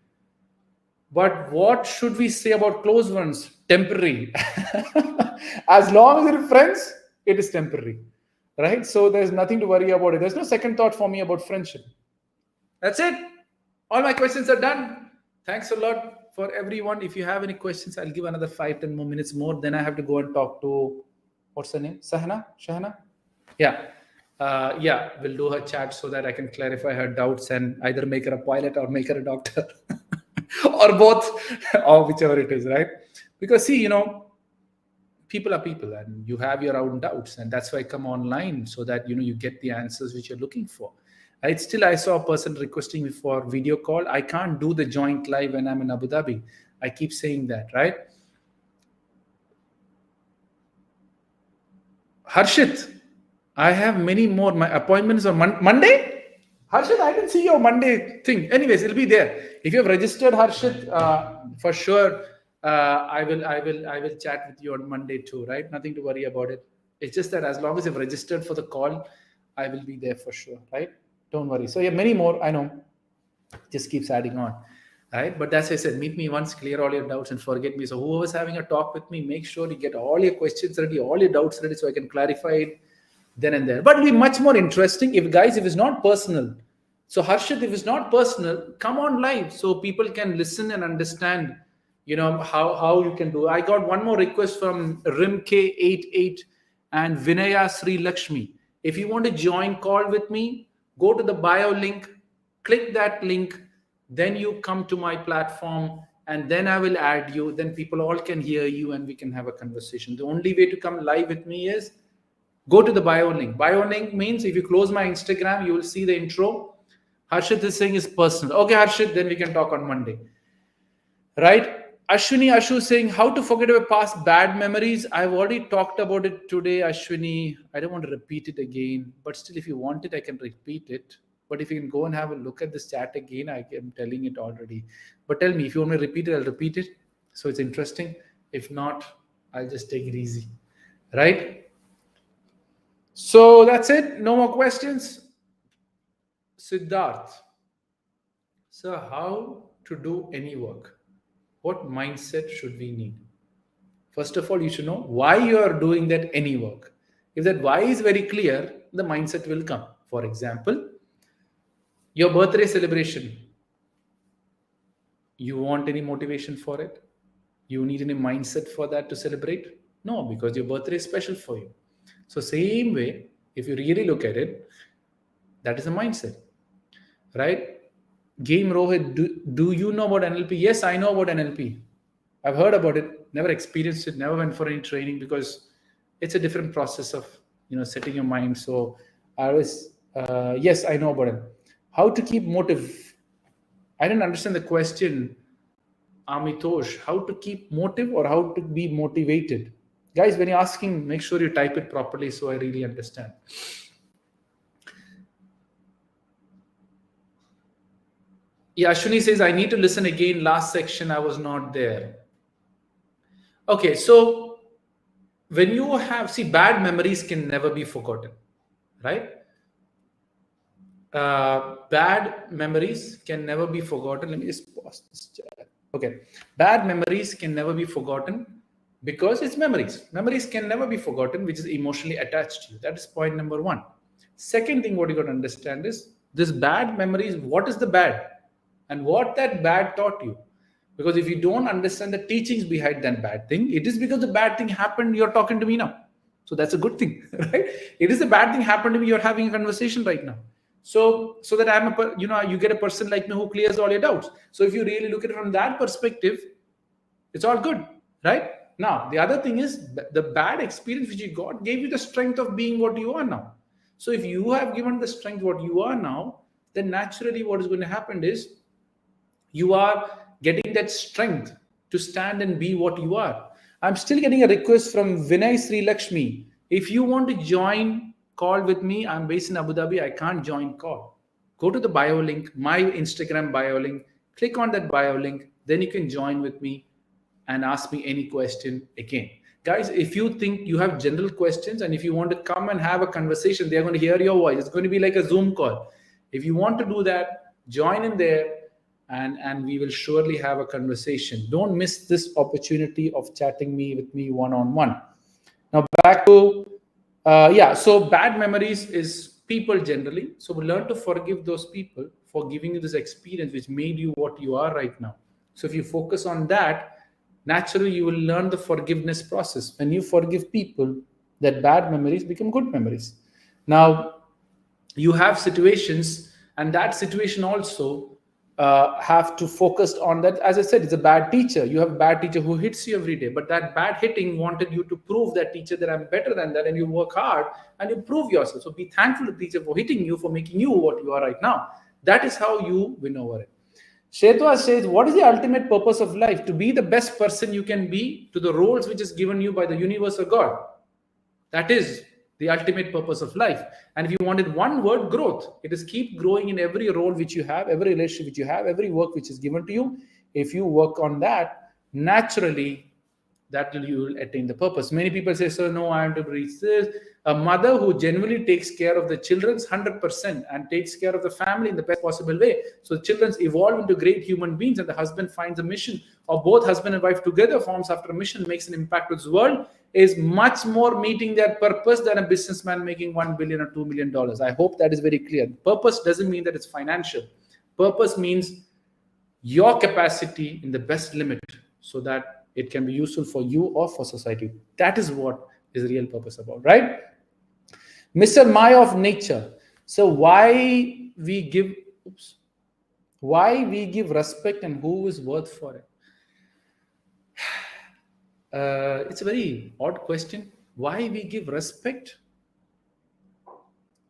But what should we say about close ones? Temporary. As long as they're friends, it is temporary. Right? So there's nothing to worry about it. There's no second thought for me about friendship. That's it. All my questions are done. Thanks a lot for everyone. If you have any questions, I'll give another 5-10 more minutes more. Then I have to go and talk to, what's her name? Shahana? Yeah. We'll do her chat so that I can clarify her doubts and either make her a pilot or make her a doctor. Or both, or whichever it is, right? Because see, people are people and you have your own doubts, and that's why I come online so that you get the answers which you're looking for. Right? Still, I saw a person requesting me for video call. I can't do the joint live when I'm in Abu Dhabi. I keep saying that, right? Harshit, I have many more. My appointments on Monday. Harshit, I didn't see your Monday thing. Anyways, it'll be there. If you have registered, Harshit, for sure, I will chat with you on Monday too, right? Nothing to worry about it. It's just that as long as you've registered for the call, I will be there for sure, right? Don't worry. So yeah, many more, I know. Just keeps adding on, right? But as I said, meet me once, clear all your doubts and forget me. So whoever's having a talk with me, make sure you get all your questions ready, all your doubts ready so I can clarify it then and there. But it'll be much more interesting if, guys, if it's not personal. So Harshit, if it's not personal, come on live so people can listen and understand, how you can do. I got one more request from Rimk88 and Vinaya Sri Lakshmi. If you want to join call with me, go to the bio link, click that link, then you come to my platform, and then I will add you. Then people all can hear you and we can have a conversation. The only way to come live with me is go to the bio link. Bio link means if you close my Instagram, you will see the intro. Harshit is saying is personal. Okay, Harshit, then we can talk on Monday. Right? Ashwini Ashu saying how to forget our past bad memories. I've already talked about it today, Ashwini. I don't want to repeat it again, but still, if you want it, I can repeat it. But if you can go and have a look at this chat again, I am telling it already. But tell me, if you want me to repeat it, I'll repeat it. So it's interesting. If not, I'll just take it easy. Right? So that's it. No more questions. Siddharth. So how to do any work? What mindset should we need? First of all, you should know why you are doing that any work. If that why is very clear, the mindset will come. For example, your birthday celebration. You want any motivation for it? You need any mindset for that to celebrate? No, because your birthday is special for you. So same way, if you really look at it, that is a mindset, right? Game Rohit, do you know about NLP? Yes, I know about NLP. I've heard about it, never experienced it, never went for any training because it's a different process of setting your mind. So I was yes, I know about it. How to keep motive? I didn't understand the question, Amitosh. How to keep motive or how to be motivated? Guys, when you're asking, make sure you type it properly so I really understand. Yeah, Ashwini says, I need to listen again. Last section, I was not there. Okay, so when you bad memories can never be forgotten, right? Bad memories can never be forgotten. Let me just pause this chat. Okay, bad memories can never be forgotten because it's memories. Memories can never be forgotten, which is emotionally attached to you. That is point number one. Second thing, what you got to understand is this bad memories, what is the bad? And what that bad taught you. Because if you don't understand the teachings behind that bad thing, it is because the bad thing happened, you're talking to me now. So that's a good thing, right? It is a bad thing happened to me, you're having a conversation right now. So that I'm you get a person like me who clears all your doubts. So if you really look at it from that perspective, it's all good, right? Now, the other thing is the bad experience which you got gave you the strength of being what you are now. So if you have given the strength what you are now, then naturally what is going to happen is you are getting that strength to stand and be what you are. I'm still getting a request from Vinay Sri Lakshmi. If you want to join call with me, I'm based in Abu Dhabi. I can't join call. Go to the bio link, my Instagram bio link, click on that bio link. Then you can join with me and ask me any question again. Guys, if you think you have general questions and if you want to come and have a conversation, they're going to hear your voice. It's going to be like a Zoom call. If you want to do that, join in there. And we will surely have a conversation. Don't miss this opportunity of chatting with me one-on-one. Now back to, so bad memories is people generally. So we learn to forgive those people for giving you this experience which made you what you are right now. So if you focus on that, naturally you will learn the forgiveness process. When you forgive people, that bad memories become good memories. Now, you have situations, and that situation also have to focus on that. As I said, it's a bad teacher. You have a bad teacher who hits you every day, but that bad hitting wanted you to prove that teacher that I'm better than that, and you work hard and you prove yourself. So be thankful to the teacher for hitting you, for making you what you are right now. That is how you win over it. Shetwa says, what is the ultimate purpose of life? To be the best person you can be to the roles which is given you by the universe or God. That is the ultimate purpose of life. And if you wanted one word, growth. It is keep growing in every role which you have, every relationship which you have, every work which is given to you. If you work on that, naturally, you will attain the purpose. Many people say, so no, I have to reach this. A mother who genuinely takes care of the children's 100% and takes care of the family in the best possible way. So the children evolve into great human beings, and the husband finds a mission, or both husband and wife together forms after a mission, makes an impact to this world. is much more meeting their purpose than a businessman making $1 billion or $2 million. I hope that is very clear. Purpose doesn't mean that it's financial. Purpose means your capacity in the best limit so that it can be useful for you or for society. That is what is real purpose about, right? Mr. Maya of nature. So why we give respect and who is worth for it? It's a very odd question. Why we give respect?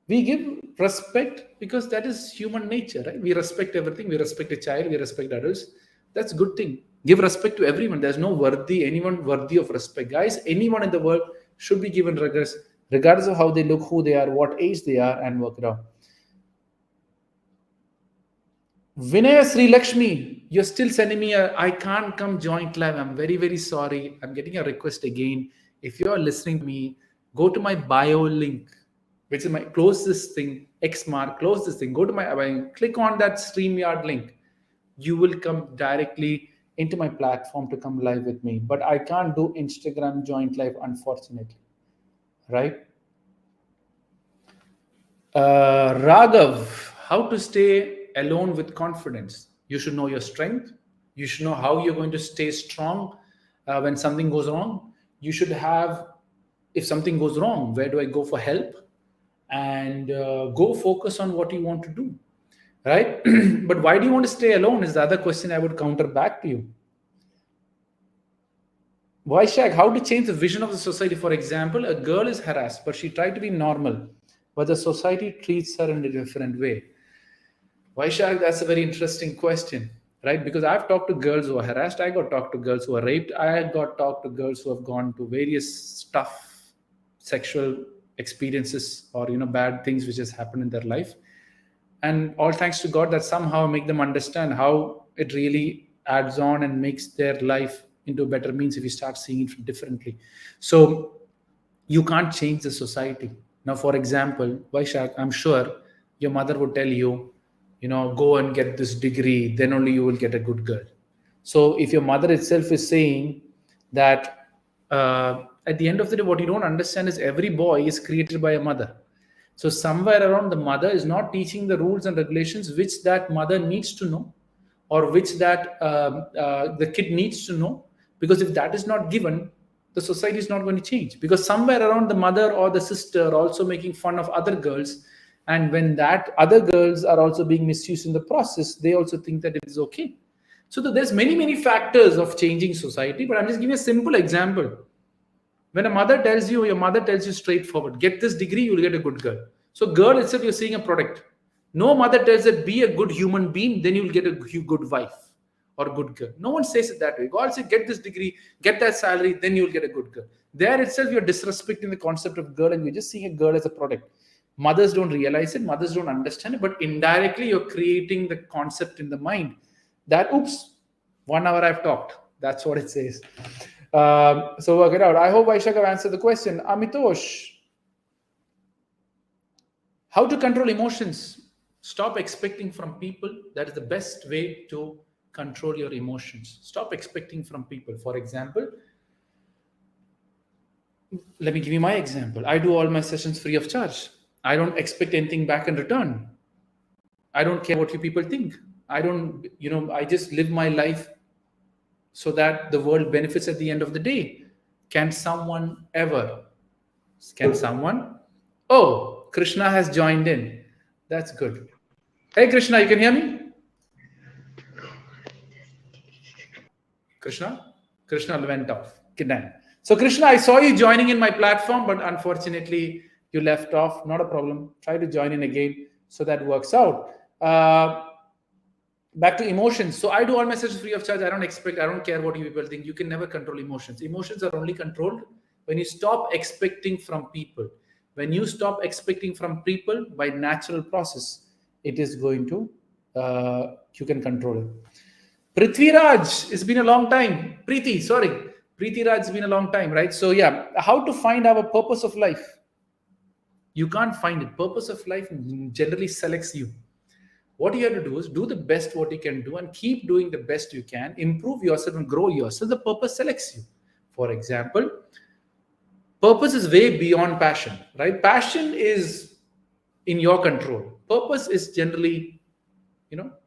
We give respect because that is human nature, right? We respect everything. We respect a child. We respect adults. That's a good thing. Give respect to everyone. There's no anyone worthy of respect. Guys, anyone in the world should be given regardless of how they look, who they are, what age they are, and work it out. Vinaya Sri Lakshmi, you're still sending me I can't come joint live. I'm very, very sorry. I'm getting a request again. If you're listening to me, go to my bio link, which is close this thing, X mark, close this thing, go to my bio, click on that StreamYard link. You will come directly into my platform to come live with me. But I can't do Instagram joint live, unfortunately. Right? Raghav, how to stay alone with confidence? You should know your strength. You should know how you're going to stay strong when something goes wrong. You should have, if something goes wrong, where do I go for help? And go focus on what you want to do, right? But why do you want to stay alone is the other question I would counter back to you. Vaishak, how to change the vision of the society? For example, a girl is harassed, but she tried to be normal, but the society treats her in a different way. Vaishak, that's a very interesting question, right? Because I've talked to girls who are harassed. I got talked to girls who are raped. I got talked to girls who have gone to various tough sexual experiences or bad things which has happened in their life. And all thanks to God that somehow make them understand how it really adds on and makes their life into a better means if you start seeing it differently. So you can't change the society. Now, for example, Vaishak, I'm sure your mother would tell you, go and get this degree, then only you will get a good girl. So if your mother itself is saying that at the end of the day, what you don't understand is every boy is created by a mother. So somewhere around the mother is not teaching the rules and regulations which that mother needs to know or which that the kid needs to know. Because if that is not given, the society is not going to change. Because somewhere around the mother or the sister are also making fun of other girls. And when that other girls are also being misused in the process, they also think that it is okay. So there's many, many factors of changing society. But I'm just giving a simple example. When your mother tells you straightforward, get this degree, you'll get a good girl. So girl itself, you're seeing a product. No mother tells that be a good human being, then you'll get a good wife or good girl. No one says it that way. God says, get this degree, get that salary, then you'll get a good girl. There itself, you're disrespecting the concept of girl and you're just seeing a girl as a product. Mothers don't realize it, mothers don't understand it, but indirectly you're creating the concept in the mind that, 1 hour I've talked. That's what it says. So work it out. I hope Vaishak have answered the question. Amitosh, how to control emotions? Stop expecting from people. That is the best way to control your emotions. Stop expecting from people. For example, let me give you my example. I do all my sessions free of charge. I don't expect anything back in return. I don't care what you people think. I don't, I just live my life so that the world benefits at the end of the day. Can someone? Oh, Krishna has joined in. That's good. Hey, Krishna, you can hear me? Krishna went off. So Krishna, I saw you joining in my platform, but unfortunately you left off. Not a problem. Try to join in again so that works out. Back to emotions. So I do all my sessions free of charge. I don't care what you people think. You can never control emotions. Emotions are only controlled when you stop expecting from people. When you stop expecting from people by natural process, it is going to, you can control it. Prithviraj, it's been a long time. Prithviraj, it's been a long time, right? So yeah, how to find our purpose of life? You can't find it. Purpose of life generally selects you. What you have to do is do the best what you can do and keep doing the best you can, improve yourself and grow yourself. The purpose selects you. For example, Purpose is way beyond passion, right? Passion is in your control. Purpose is generally,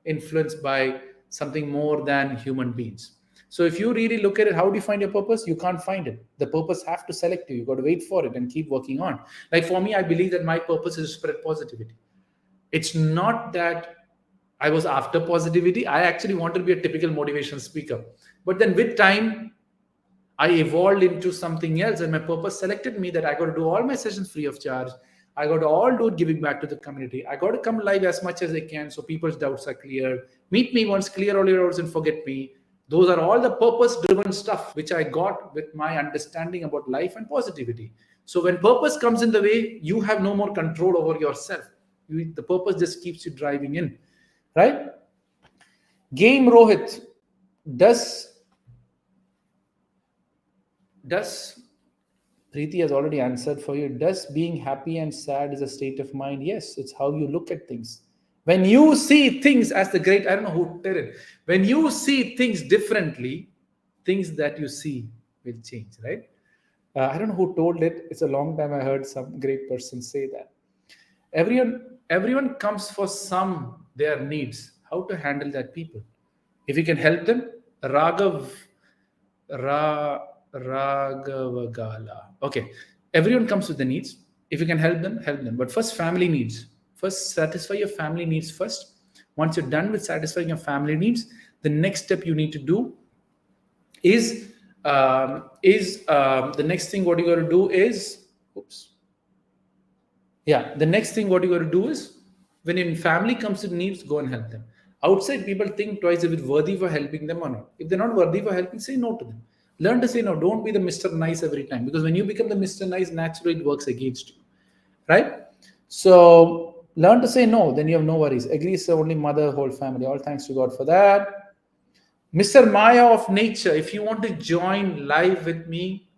influenced by something more than human beings. So if you really look at it, how do you find your purpose? You can't find it. The purpose have to select you. You got to wait for it and keep working on. Like for me, I believe that my purpose is to spread positivity. It's not that I was after positivity. I actually wanted to be a typical motivational speaker. But then with time, I evolved into something else, and my purpose selected me that I got to do all my sessions free of charge. I got to all do it giving back to the community. I got to come live as much as I can so people's doubts are clear. Meet me once, clear all your doubts, and forget me. Those are all the purpose-driven stuff which I got with my understanding about life and positivity. So when purpose comes in the way, you have no more control over yourself. The purpose just keeps you driving in, right? Game Rohit, does Preeti has already answered for you. Does being happy and sad is a state of mind? Yes, it's how you look at things. When you see things as the great, I don't know who did it. When you see things differently, things that you see will change, right? I don't know who told it. It's a long time I heard some great person say that. Everyone comes for their needs. How to handle that people? If you can help them, Raghavagala. Okay. Everyone comes with the needs. If you can help them, help them. But first, family needs. First, satisfy your family needs first. Once you're done with satisfying your family needs, the next step you need to do is the next thing what you got to do is, the next thing what you got to do is, when your family comes with needs, go and help them. Outside, people think twice if it's worthy for helping them or not. If they're not worthy for helping, say no to them. Learn to say no. Don't be the Mr. Nice every time, because when you become the Mr. Nice, naturally it works against you, right? So learn to say no. Then you have no worries. Agree, so only mother, whole family. All thanks to God for that. Mr. Maya of Nature, if you want to join live with me,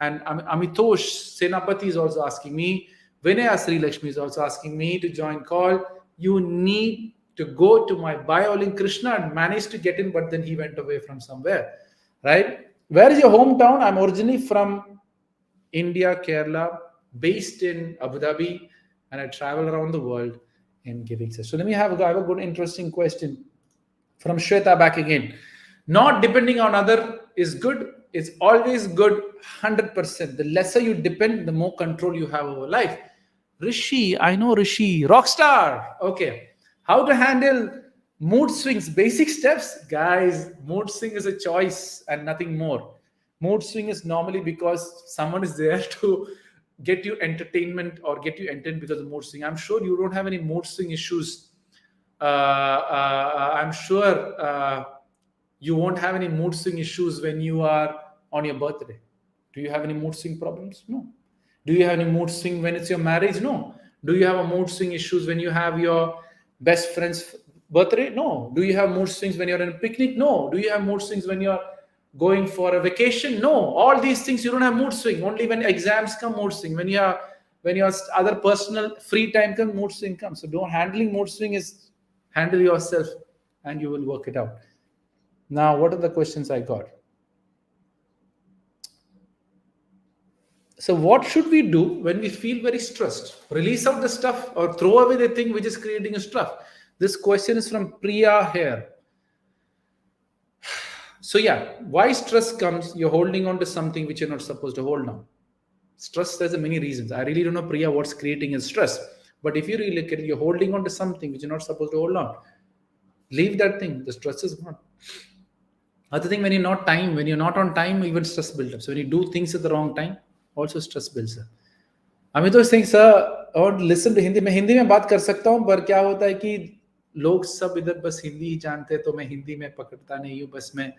and Amitosh Senapati is also asking me, Vinaya Sri Lakshmi is also asking me to join call. You need to go to my bio link. Krishna and managed to get in, but then he went away from somewhere, right? Where is your hometown? I'm originally from India, Kerala, based in Abu Dhabi, and I travel around the world in giving sessions. So let me I have a good, interesting question from Shweta back again. Not depending on other is good. It's always good, 100%. The lesser you depend, the more control you have over life. Rishi, I know Rishi. Rockstar. Okay. How to handle mood swings, basic steps. Guys, mood swing is a choice and nothing more. Mood swing is normally because someone is there to get you entertainment or get you entertained because of mood swing. I'm sure you don't have any mood swing issues. I'm sure you won't have any mood swing issues when you are on your birthday. Do you have any mood swing problems? No. Do you have any mood swing when it's your marriage? No. Do you have a mood swing issues when you have your best friend's birthday? No. Do you have mood swings when you're in a picnic? No. Do you have mood swings when you're going for a vacation? No. All these things you don't have mood swing. Only when exams come, mood swing. When your other personal free time comes, mood swing comes. So handling mood swing is handle yourself and you will work it out. Now, what are the questions I got? So what should we do when we feel very stressed? Release out the stuff or throw away the thing which is creating a stuff? This question is from Priya here. So why stress comes? You're holding on to something which you're not supposed to hold on. Stress, there's many reasons. I really don't know, Priya, what's creating is stress. But if you really look at it, you're holding on to something which you're not supposed to hold on. Leave that thing. The stress is gone. Other thing, when you're not on time, even stress builds up. So when you do things at the wrong time, also stress builds up. Amito is saying, sir, I want to listen to Hindi. मैं हिंदी में बात कर सकता हूँ, पर क्या होता है कि लोग सब इधर बस हिंदी ही जानते हैं, तो मैं हिंदी में पकड़ता नहीं हूँ, बस मैं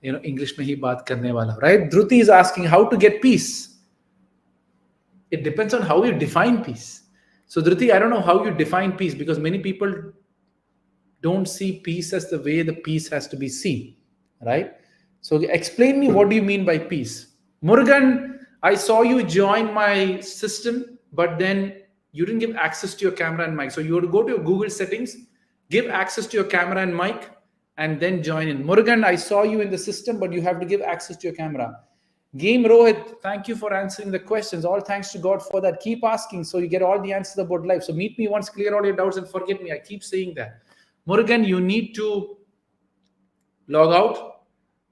English में ही बात करने वाला हूँ, right? Dhruti is asking how to get peace. It depends on how you define peace. So Dhruti, I don't know how you define peace, because many people don't see peace as the way the peace has to be seen, right? So explain me, what do you mean by peace? Murugan, I saw you join my system, but then you didn't give access to your camera and mic. So you have to go to your Google settings, give access to your camera and mic, and then join in. Murugan, I saw you in the system, but you have to give access to your camera. Game Rohit, thank you for answering the questions. All thanks to God for that. Keep asking so you get all the answers about life. So meet me once, clear all your doubts, and forget me. I keep saying that. Murugan, you need to log out.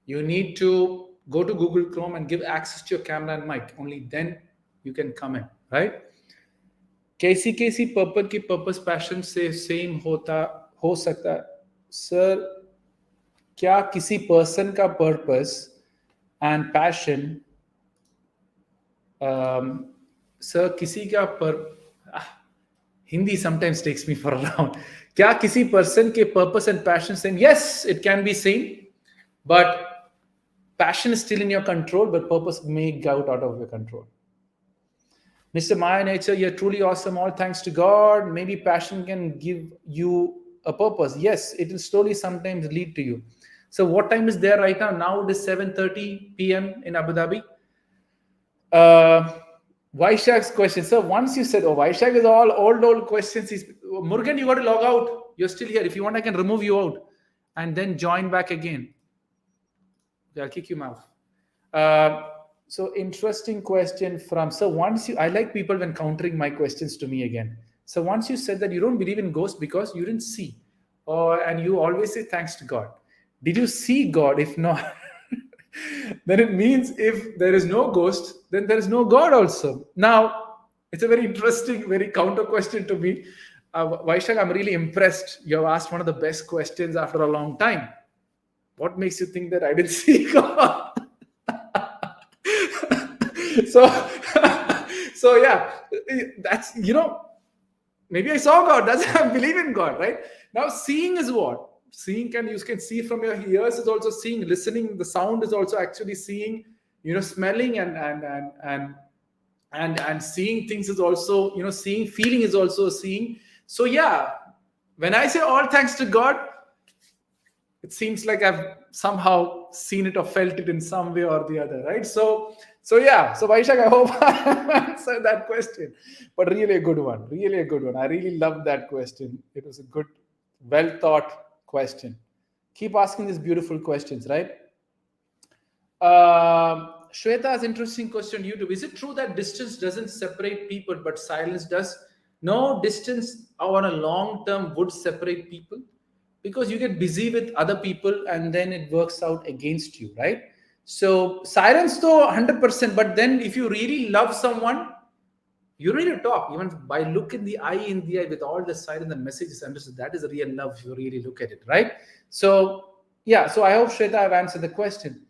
You need to go to Google Chrome and give access to your camera and mic. Only then you can come in, right? कैसी purpose की purpose passion से same होता हो सकता sir क्या किसी person का purpose and passion sir किसी का पर Hindi sometimes takes me for a round क्या किसी पर्सन के purpose and passion same yes it can be same but passion is still in your control but purpose may go out of your control. Mr. Maya Nature, you're truly awesome. All thanks to God. Maybe passion can give you a purpose. Yes, it will slowly sometimes lead to you. So what time is there right now? Now it is 7:30 p.m. in Abu Dhabi. Vaishak's question. So once you said, oh, Vaishak is all old questions. Murugan, you got to log out. You're still here. If you want, I can remove you out and then join back again. I'll kick you out. So interesting question from, so once you, I like people when countering my questions to me again. So once you said that you don't believe in ghosts because you didn't see, and you always say thanks to God. Did you see God? If not, then it means if there is no ghost, then there is no God also. Now, it's a very interesting, very counter question to me. Vaishak, I'm really impressed. You have asked one of the best questions after a long time. What makes you think that I didn't see God? So yeah, that's, maybe I saw God. That's I believe in God, right? Now seeing is what? Seeing you can see from your ears is also seeing, listening, the sound is also actually seeing, smelling and seeing things is also, seeing, feeling is also seeing. So yeah, when I say all thanks to God, it seems like I've somehow seen it or felt it in some way or the other, right? So yeah, so Vaishak, I hope I answered that question, but really a good one. I really loved that question. It was a good, well thought question. Keep asking these beautiful questions, right? Shweta's interesting question on YouTube. Is it true that distance doesn't separate people, but silence does? No, distance on a long term would separate people because you get busy with other people and then it works out against you, right? So silence though 100%, but then if you really love someone, you really talk, even by look in the eye with all the silence and messages understood. That is a real love if you really look at it, right? So yeah, so I hope Shweta I've answered the question.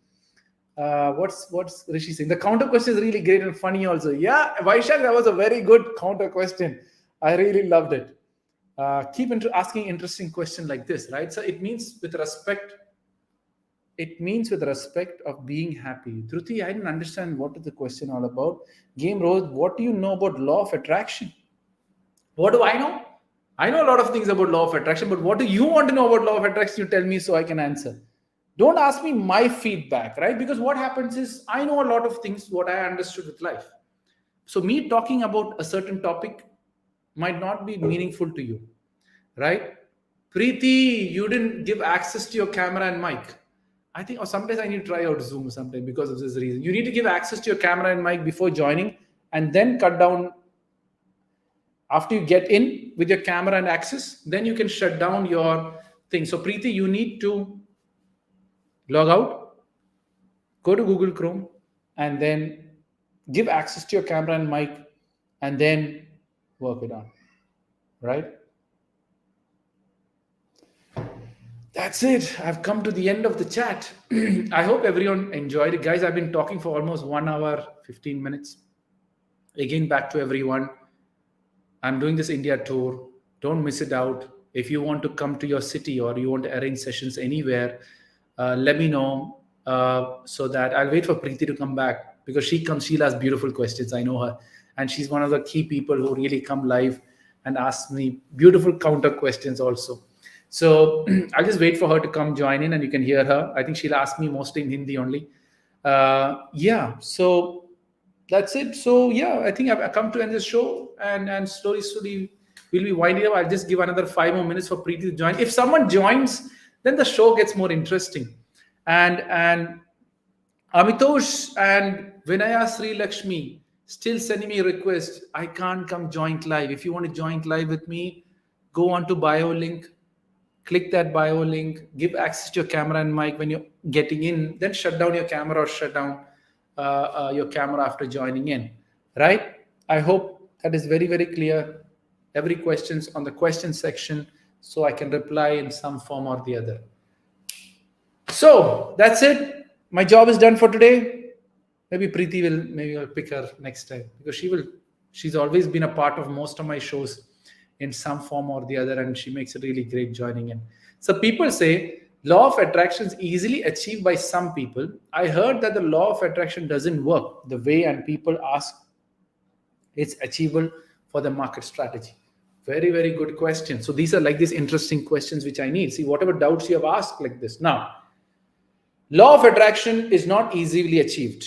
What's Rishi saying? The counter question is really great and funny also. Yeah, Vaishak, that was a very good counter question. I really loved it. Keep asking interesting question like this, right? So it means with respect. It means with respect of being happy. Dhruti, I didn't understand what is the question all about. Game Rose, what do you know about law of attraction? What do I know? I know a lot of things about law of attraction, but what do you want to know about law of attraction? You tell me so I can answer. Don't ask me my feedback, right? Because what happens is I know a lot of things, what I understood with life. So me talking about a certain topic might not be meaningful to you, right? Preeti, you didn't give access to your camera and mic. I think, or sometimes I need to try out Zoom sometime because of this reason. You need to give access to your camera and mic before joining and then cut down. After you get in with your camera and access, then you can shut down your thing. So Preeti, you need to log out, go to Google Chrome, and then give access to your camera and mic, and then work it on, right? That's it. I've come to the end of the chat. I hope everyone enjoyed it. Guys, I've been talking for almost 1 hour, 15 minutes. Again, back to everyone. I'm doing this India tour. Don't miss it out. If you want to come to your city or you want to arrange sessions anywhere, let me know so that I'll wait for Preeti to come back because she'll ask beautiful questions. I know her. And she's one of the key people who really come live and ask me beautiful counter questions also. So I'll just wait for her to come join in and you can hear her. I think she'll ask me mostly in Hindi only. Yeah, so that's it. So yeah, I think I've come to end this show and slowly we'll be winding up. I'll just give another 5 more minutes for Preeti to join. If someone joins, then the show gets more interesting. And Amitosh and Vinaya Sri Lakshmi still sending me requests. I can't come joint live. If you want to join live with me, go on to bio link, click that bio link, give access to your camera and mic when you're getting in, then shut down your camera or shut down your camera after joining in. Right? I hope that is very, very clear. Every questions on the question section so I can reply in some form or the other. So that's it. My job is done for today. Maybe Preeti will, maybe I'll pick her next time because she's always been a part of most of my shows in some form or the other, and she makes a really great joining in. So people say law of attraction is easily achieved by some people. I heard that the law of attraction doesn't work the way, and people ask it's achievable for the market strategy. Very, very good question. So these are like these interesting questions which I need. See, whatever doubts you have asked like this. Now, law of attraction is not easily achieved.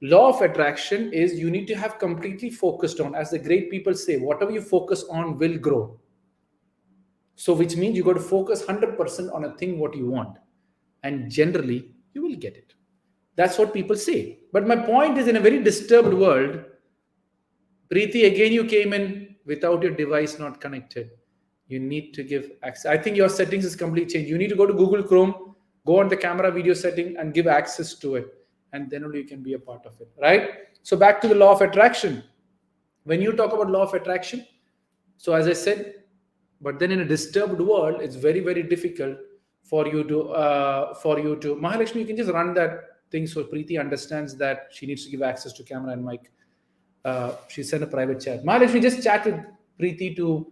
Law of attraction is you need to have completely focused on, as the great people say, whatever you focus on will grow. So which means you got to focus 100% on a thing what you want, and generally you will get it. That's what people say. But my point is, in a very disturbed world, Preeti, again you came in without your device not connected. You need to give access. I think your settings is completely changed. You need to go to Google Chrome, go on the camera video setting and give access to it. And then only you can be a part of it, right? So back to the law of attraction. When you talk about law of attraction, so as I said, but then in a disturbed world, it's very, very difficult for you to Mahalakshmi, you can just run that thing so Preeti understands that she needs to give access to camera and mic. She sent a private chat. Mahalakshmi, just chat with Preeti to,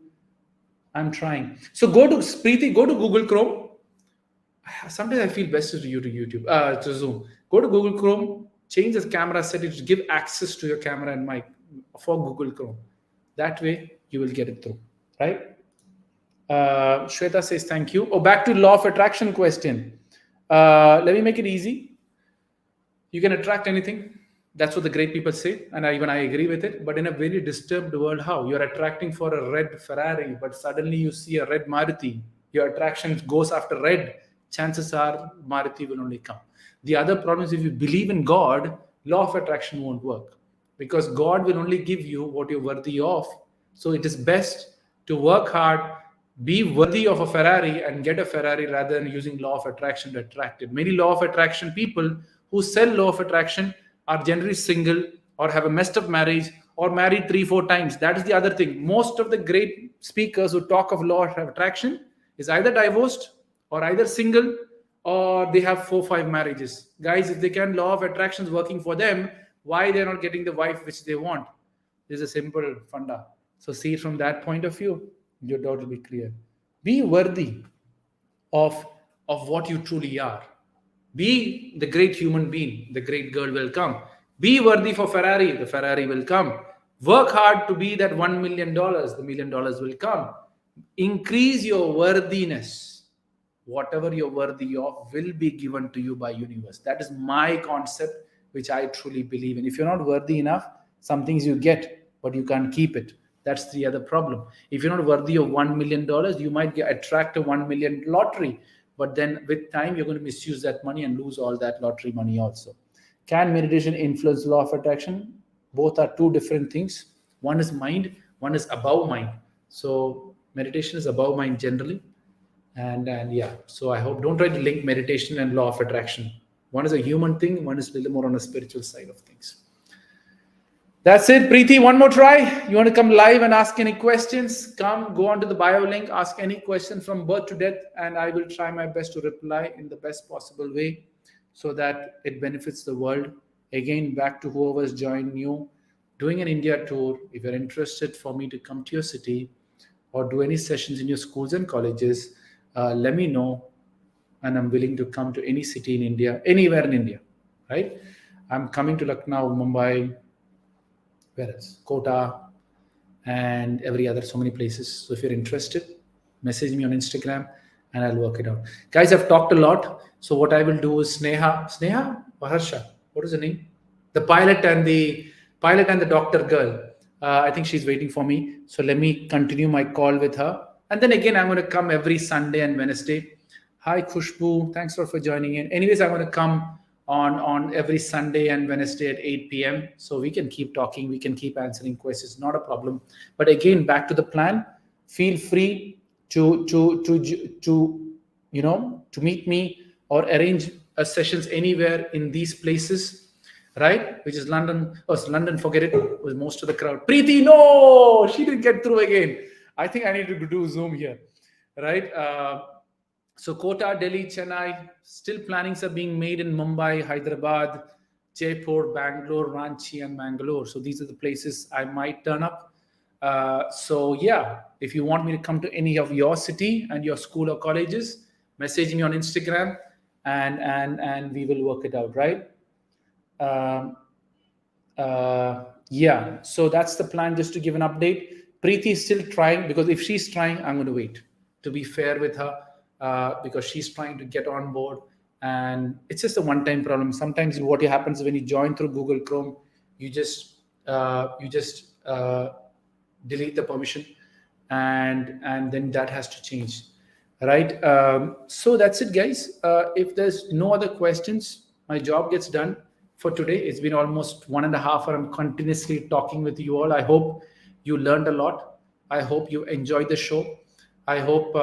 I'm trying. So go to Preeti, go to Google Chrome. Sometimes I feel best to YouTube, to Zoom. Go to Google Chrome, change the camera settings, give access to your camera and mic for Google Chrome. That way you will get it through, right? Shweta says thank you. Oh, back to law of attraction question. Let me make it easy. You can attract anything. That's what the great people say, and I agree with it. But in a very disturbed world, how? You're attracting for a red Ferrari, but suddenly you see a red Maruti. Your attraction goes after red. Chances are Maruti will only come. The other problem is if you believe in God, law of attraction won't work because God will only give you what you're worthy of. So it is best to work hard, be worthy of a Ferrari and get a Ferrari rather than using law of attraction to attract it. Many law of attraction people who sell law of attraction are generally single or have a messed up marriage or married 3-4 times. That is the other thing. Most of the great speakers who talk of law of attraction is either divorced or either single or they have 4-5 marriages. Guys, if they can, law of attraction is working for them, why they're not getting the wife which they want? This is a simple funda. So see it from that point of view, your doubt will be clear. Be worthy of what you truly are. Be the great human being, the great girl will come. Be worthy for Ferrari, the Ferrari will come. Work hard to be that $1 million, the $1 million will come. Increase your worthiness. Whatever you're worthy of will be given to you by universe. That is my concept, which I truly believe in. If you're not worthy enough, some things you get, but you can't keep it. That's the other problem. If you're not worthy of $1 million, you might attract a 1 million lottery. But then with time, you're going to misuse that money and lose all that lottery money also. Can meditation influence law of attraction? Both are two different things. One is mind, one is above mind. So meditation is above mind generally. And yeah, so I hope don't try to link meditation and law of attraction. One is a human thing, one is a little more on a spiritual side of things. That's it, Preeti. One more try. You want to come live and ask any questions? Come, go onto the bio link, ask any question from birth to death, and I will try my best to reply in the best possible way so that it benefits the world. Again, back to whoever's joined new, doing an India tour. If you're interested for me to come to your city or do any sessions in your schools and colleges, let me know. And I'm willing to come to any city in India, anywhere in India, right? I'm coming to Lucknow, Mumbai, where else? Kota, and every other, so many places. So if you're interested, message me on Instagram and I'll work it out. Guys, I've talked a lot. So what I will do is Sneha Vaharsha, what is the name? The pilot and the doctor girl. I think she's waiting for me. So let me continue my call with her. And then again, I'm going to come every Sunday and Wednesday. Hi, Khushbu. Thanks a lot for joining in. Anyways, I'm going to come on every Sunday and Wednesday at 8 p.m. So we can keep talking, we can keep answering questions, not a problem. But again, back to the plan. Feel free to to meet me or arrange sessions anywhere in these places, right? Which is London. Oh, it's London, forget it. It was most of the crowd. Preeti, no, she didn't get through again. I think I need to do Zoom here, right? So Kota, Delhi, Chennai, still plannings are being made in Mumbai, Hyderabad, Jaipur, Bangalore, Ranchi, and Mangalore. So these are the places I might turn up. So yeah, if you want me to come to any of your city and your school or colleges, message me on Instagram, and we will work it out, right? Um, yeah, so that's the plan. Just to give an update, Preeti is still trying, because if she's trying, I'm going to wait, to be fair with her, because she's trying to get on board, and it's just a one-time problem. Sometimes what happens when you join through Google Chrome, you just delete the permission, and then that has to change, right? So that's it, guys. If there's no other questions, my job gets done for today. It's been almost 1.5 hours. I'm continuously talking with you all. I hope you learned a lot. I hope you enjoyed the show. I hope,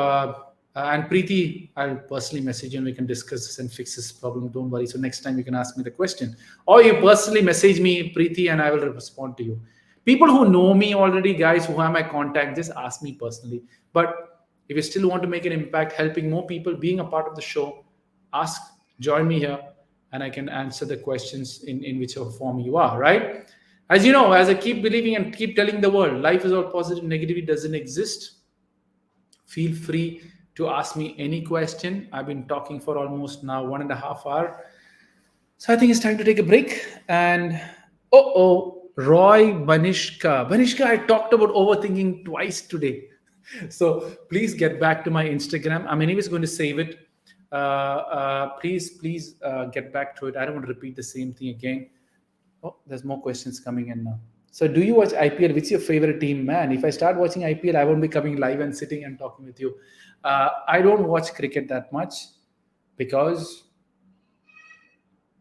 and Preeti, I'll personally message you and we can discuss this and fix this problem. Don't worry. So next time you can ask me the question, or you personally message me, Preeti, and I will respond to you. People who know me already, guys, who have my contact, just ask me personally. But if you still want to make an impact, helping more people, being a part of the show, ask, join me here, and I can answer the questions in whichever form you are, right? As you know, as I keep believing and keep telling the world, life is all positive, negativity doesn't exist. Feel free to ask me any question. I've been talking for almost now 1.5 hours. So I think it's time to take a break. And Roy Banishka. Banishka, I talked about overthinking twice today. So please get back to my Instagram. I'm anyways going to save it. Please get back to it. I don't want to repeat the same thing again. Oh, there's more questions coming in now. So do you watch IPL? Which is your favorite team? Man, if I start watching IPL, I won't be coming live and sitting and talking with you. I don't watch cricket that much because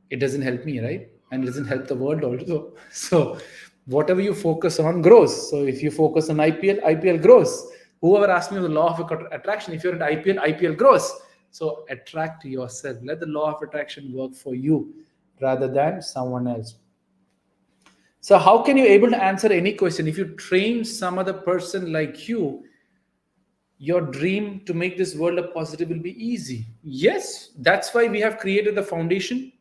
it doesn't help me, right? And it doesn't help the world also. So whatever you focus on grows. So if you focus on IPL, IPL grows. Whoever asked me the law of attraction, if you're in IPL, IPL grows. So attract yourself. Let the law of attraction work for you rather than someone else. So how can you able to answer any question? If you train some other person like you, your dream to make this world a positive will be easy. Yes, that's why we have created the foundation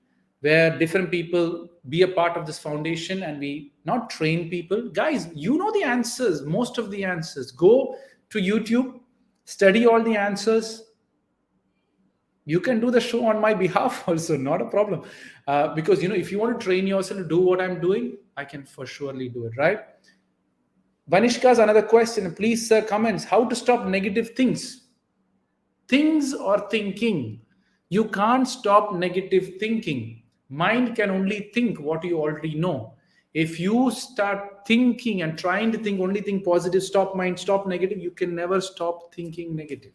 where different people be a part of this foundation, and we not train people. Guys, you know the answers, most of the answers. Go to YouTube, study all the answers. You can do the show on my behalf also, not a problem. Because, if you want to train yourself to do what I'm doing, I can for surely do it, right? Vanishka's another question. Please, sir, comments. How to stop negative things? Things or thinking? You can't stop negative thinking. Mind can only think what you already know. If you start thinking and trying to think, only think positive, stop mind, stop negative, you can never stop thinking negative.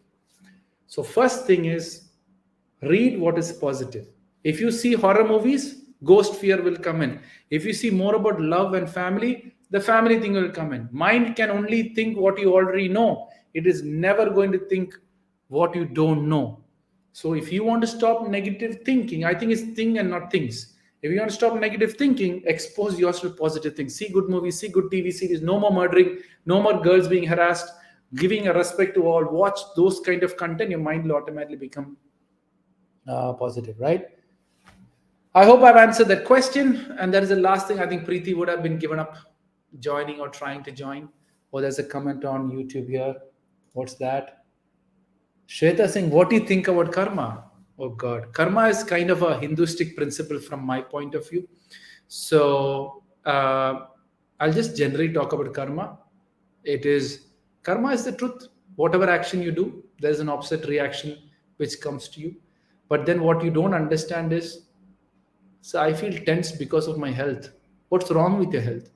So first thing is, read what is positive. If you see horror movies, ghost fear will come in. If you see more about love and family, the family thing will come in. Mind can only think what you already know. It is never going to think what you don't know. So if you want to stop negative thinking, I think it's thing and not things. If you want to stop negative thinking, expose yourself to positive things. See good movies, see good TV series, no more murdering, no more girls being harassed, giving a respect to all. Watch those kind of content, your mind will automatically become positive, right? I hope I've answered that question. And that is the last thing. I think Preeti would have been given up joining or trying to join. Oh, there's a comment on YouTube here. What's that? Shweta saying, what do you think about karma? Oh God, karma is kind of a Hinduistic principle from my point of view. So I'll just generally talk about karma. Karma is the truth. Whatever action you do, there's an opposite reaction which comes to you. But then what you don't understand is, so I feel tense because of my health. What's wrong with your health?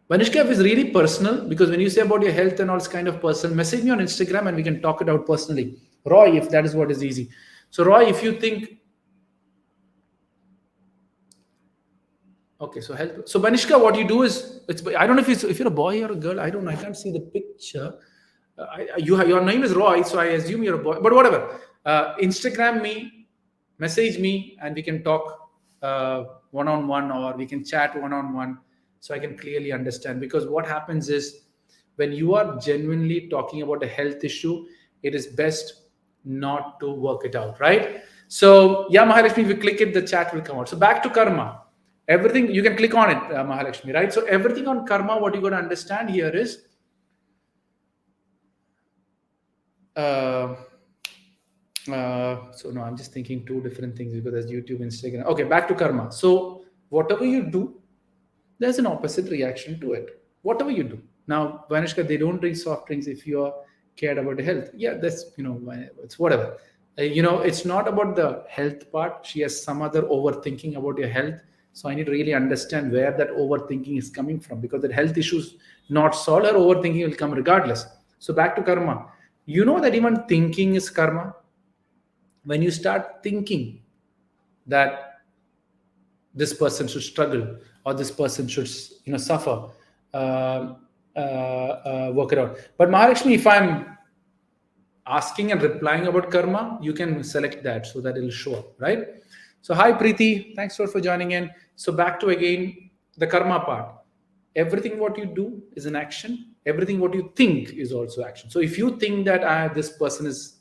Vanishka, if it's really personal, because when you say about your health and all, it's kind of personal, message me on Instagram and we can talk it out personally. Roy, if that is what is easy. So Roy, if you think Okay, so health. So Banishka, what you do is, I don't know if you're a boy or a girl. I don't know. I can't see the picture. Your name is Roy, so I assume you're a boy. But whatever. Instagram me, message me, and we can talk one on one, or we can chat one on one, so I can clearly understand. Because what happens is, when you are genuinely talking about a health issue, it is best not to work it out, right? So yeah, Mahalakshmi, if you click it, the chat will come out. So back to karma. Everything you can click on it, Mahalakshmi, right? So everything on karma, what you got to understand here is uh, so no, I'm just thinking two different things, because there's YouTube, Instagram. Okay, back to karma. So whatever you do, there's an opposite reaction to it. Whatever you do. Now, Vanishka, they don't drink soft drinks if you are cared about the health. Yeah, that's, it's whatever. It's not about the health part. She has some other overthinking about your health. So I need to really understand where that overthinking is coming from, because the health issues not solved, her overthinking will come regardless. So back to karma. You know that even thinking is karma. When you start thinking that this person should struggle, or this person should suffer, work it out. But Mahalakshmi, if I'm asking and replying about karma, you can select that so that it'll show up, right? So hi Preeti, thanks for joining in. So back to again the karma part. Everything what you do is an action. Everything what you think is also action. So if you think that this person is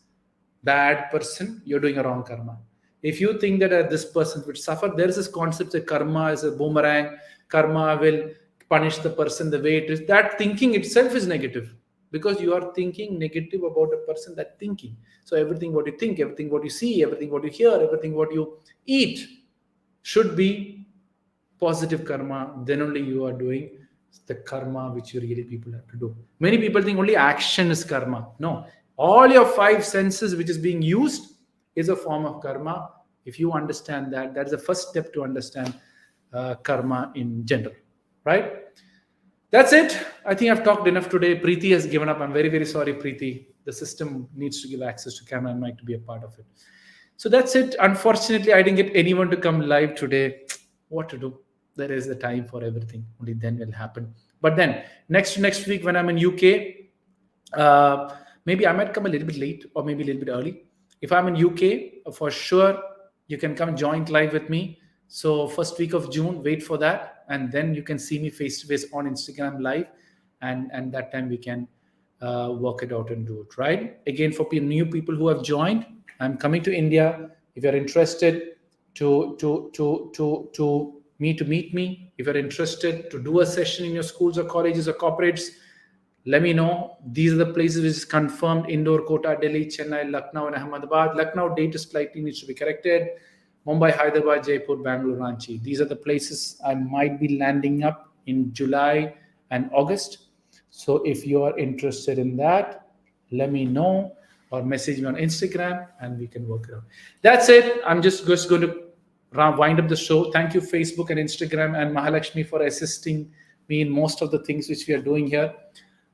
bad person, you're doing a wrong karma. If you think that this person would suffer, there is this concept that karma is a boomerang. Karma will punish the person the way it is. That thinking itself is negative, because you are thinking negative about a person. That thinking. So everything what you think, everything what you see, everything what you hear, everything what you eat should be positive karma. Then only you are doing the karma which you really people have to do. Many people think only action is karma. No, all your five senses which is being used is a form of karma. If you understand that, that is the first step to understand karma in general, right? That's it. I think I've talked enough today. Preeti has given up. I'm very, very sorry, Preeti. The system needs to give access to camera and mic to be a part of it. So that's it. Unfortunately, I didn't get anyone to come live today. What to do? There is the time for everything. Only then will happen. But then next week when I'm in UK, maybe I might come a little bit late, or maybe a little bit early. If I'm in UK, for sure, you can come join live with me. So first week of June, wait for that. And then you can see me face to face on Instagram live. And that time we can work it out and do it, right? Again, for new people who have joined, I'm coming to India. If you're interested to meet me, if you're interested to do a session in your schools or colleges or corporates, let me know. These are the places which is confirmed: Indore, Kota, Delhi, Chennai, Lucknow, and Ahmedabad. Lucknow date is slightly needs to be corrected. Mumbai, Hyderabad, Jaipur, Bangalore, Ranchi. These are the places I might be landing up in July and August. So if you are interested in that, let me know, or message me on Instagram and we can work it out. That's it. I'm just going to wind up the show. Thank you, Facebook and Instagram and Mahalakshmi, for assisting me in most of the things which we are doing here.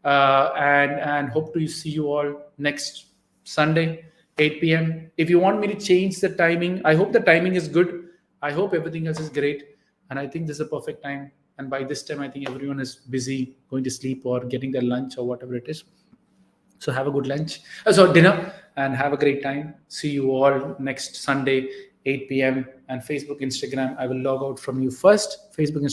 And hope to see you all next Sunday, 8 p.m. If you want me to change the timing, I hope the timing is good. I hope everything else is great. And I think this is a perfect time. And by this time, I think everyone is busy going to sleep or getting their lunch or whatever it is. So have a good lunch, dinner, and have a great time. See you all next Sunday, 8 p.m. And Facebook, Instagram. I will log out from you first. Facebook, Instagram.